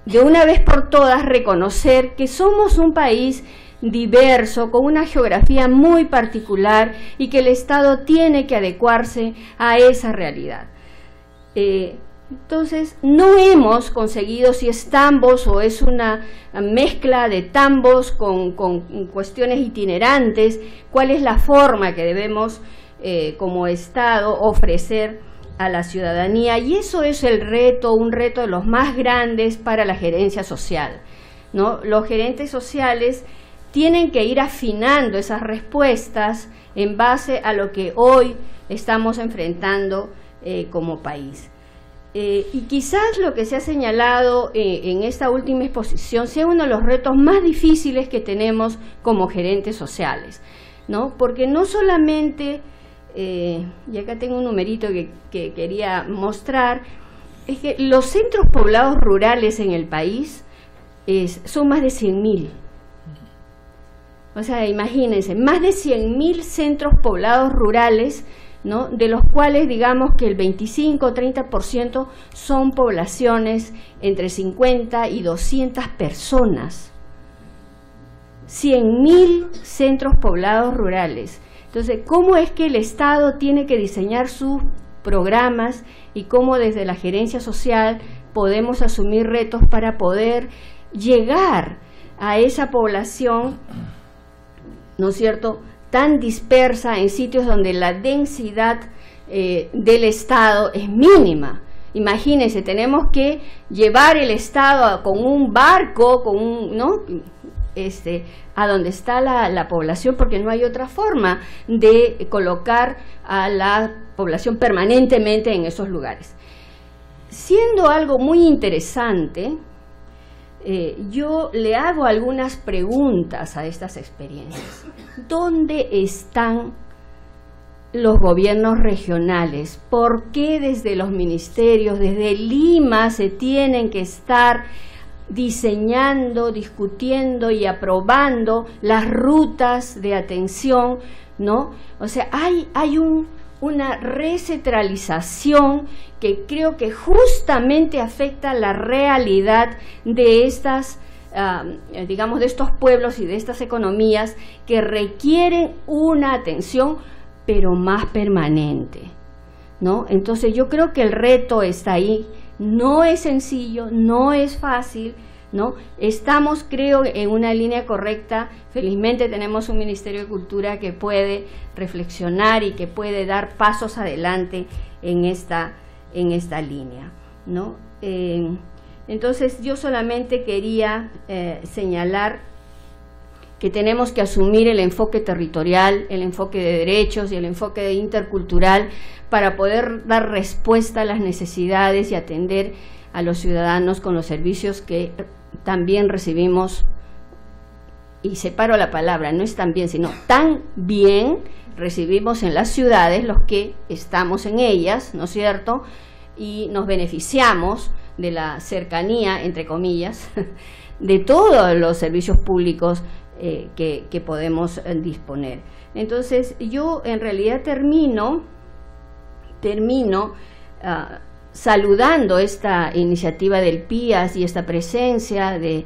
de una vez por todas reconocer que somos un país diverso, con una geografía muy particular y que el Estado tiene que adecuarse a esa realidad. Entonces, no hemos conseguido, si es tambos o es una mezcla de tambos con cuestiones itinerantes, cuál es la forma que debemos como Estado ofrecer a la ciudadanía, y eso es el reto, un reto de los más grandes para la gerencia social, ¿no? Los gerentes sociales tienen que ir afinando esas respuestas en base a lo que hoy estamos enfrentando como país. Y quizás lo que se ha señalado en esta última exposición sea uno de los retos más difíciles que tenemos como gerentes sociales, ¿no? Porque no solamente, y acá tengo un numerito que quería mostrar, es que los centros poblados rurales en el país son más de 100.000. O sea, imagínense, más de 100.000 centros poblados rurales, ¿no? De los cuales digamos que el 25 o 30% son poblaciones entre 50 y 200 personas. 100.000 centros poblados rurales. Entonces, ¿cómo es que el Estado tiene que diseñar sus programas y cómo desde la gerencia social podemos asumir retos para poder llegar a esa población, ¿no es cierto?, tan dispersa en sitios donde la densidad del Estado es mínima? Imagínense, tenemos que llevar el Estado con un barco, ¿no?, a donde está la población, porque no hay otra forma de colocar a la población permanentemente en esos lugares. Siendo algo muy interesante, yo le hago algunas preguntas a estas experiencias. ¿Dónde están los gobiernos regionales? ¿Por qué desde los ministerios, desde Lima, se tienen que estar diseñando, discutiendo y aprobando las rutas de atención, ¿no? O sea, hay una recentralización que creo que justamente afecta la realidad de estas, digamos, de estos pueblos y de estas economías que requieren una atención, pero más permanente, ¿no? Entonces yo creo que el reto está ahí. No es sencillo, no es fácil, ¿no? Estamos, creo, en una línea correcta. Felizmente tenemos un Ministerio de Cultura que puede reflexionar y que puede dar pasos adelante en esta en esta línea, ¿no? Entonces yo solamente quería señalar que tenemos que asumir el enfoque territorial, el enfoque de derechos y el enfoque intercultural para poder dar respuesta a las necesidades y atender a los ciudadanos con los servicios que también recibimos, y separo la palabra, no es tan bien, sino tan bien recibimos en las ciudades los que estamos en ellas, ¿no es cierto? Y nos beneficiamos de la cercanía, entre comillas, de todos los servicios públicos que podemos disponer. Entonces yo en realidad termino saludando esta iniciativa del PIAS y esta presencia del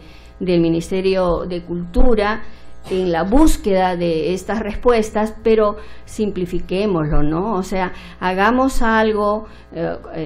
Ministerio de Cultura en la búsqueda de estas respuestas, pero simplifiquémoslo, ¿no? O sea, hagamos algo,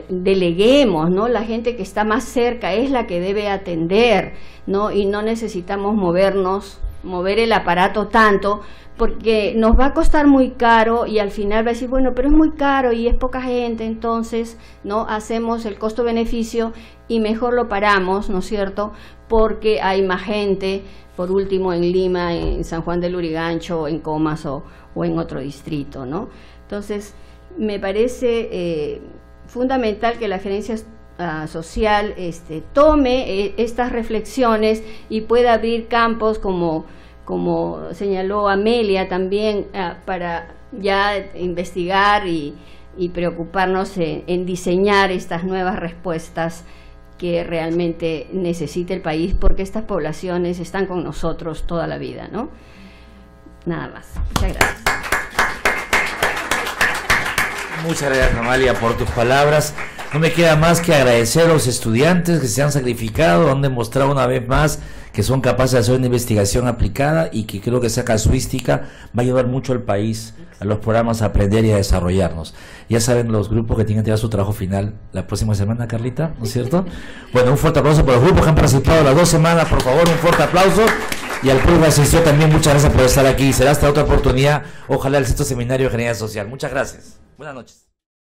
deleguemos, ¿no? La gente que está más cerca es la que debe atender, ¿no? Y no necesitamos mover el aparato tanto, porque nos va a costar muy caro y al final va a decir, bueno, pero es muy caro y es poca gente, entonces no hacemos el costo-beneficio y mejor lo paramos, ¿no es cierto? Porque hay más gente, por último en Lima, en San Juan del Lurigancho, en Comas o en otro distrito, ¿no? Entonces, me parece fundamental que la gerencia social tome estas reflexiones y pueda abrir campos como señaló Amelia también, para ya investigar y preocuparnos en diseñar estas nuevas respuestas que realmente necesita el país, porque estas poblaciones están con nosotros toda la vida, ¿no? Nada más. Muchas gracias. Muchas gracias, Amalia, por tus palabras. No me queda más que agradecer a los estudiantes que se han sacrificado, han demostrado una vez más que son capaces de hacer una investigación aplicada y que creo que esa casuística va a ayudar mucho al país, a los programas a aprender y a desarrollarnos. Ya saben los grupos que tienen que llevar su trabajo final la próxima semana, Carlita, ¿no es cierto? Bueno, un fuerte aplauso para los grupos que han participado las 2 semanas, por favor, un fuerte aplauso. Y al público que asistió también, muchas gracias por estar aquí. Será hasta otra oportunidad, ojalá el 6º Seminario de Ingeniería Social. Muchas gracias. Buenas noches.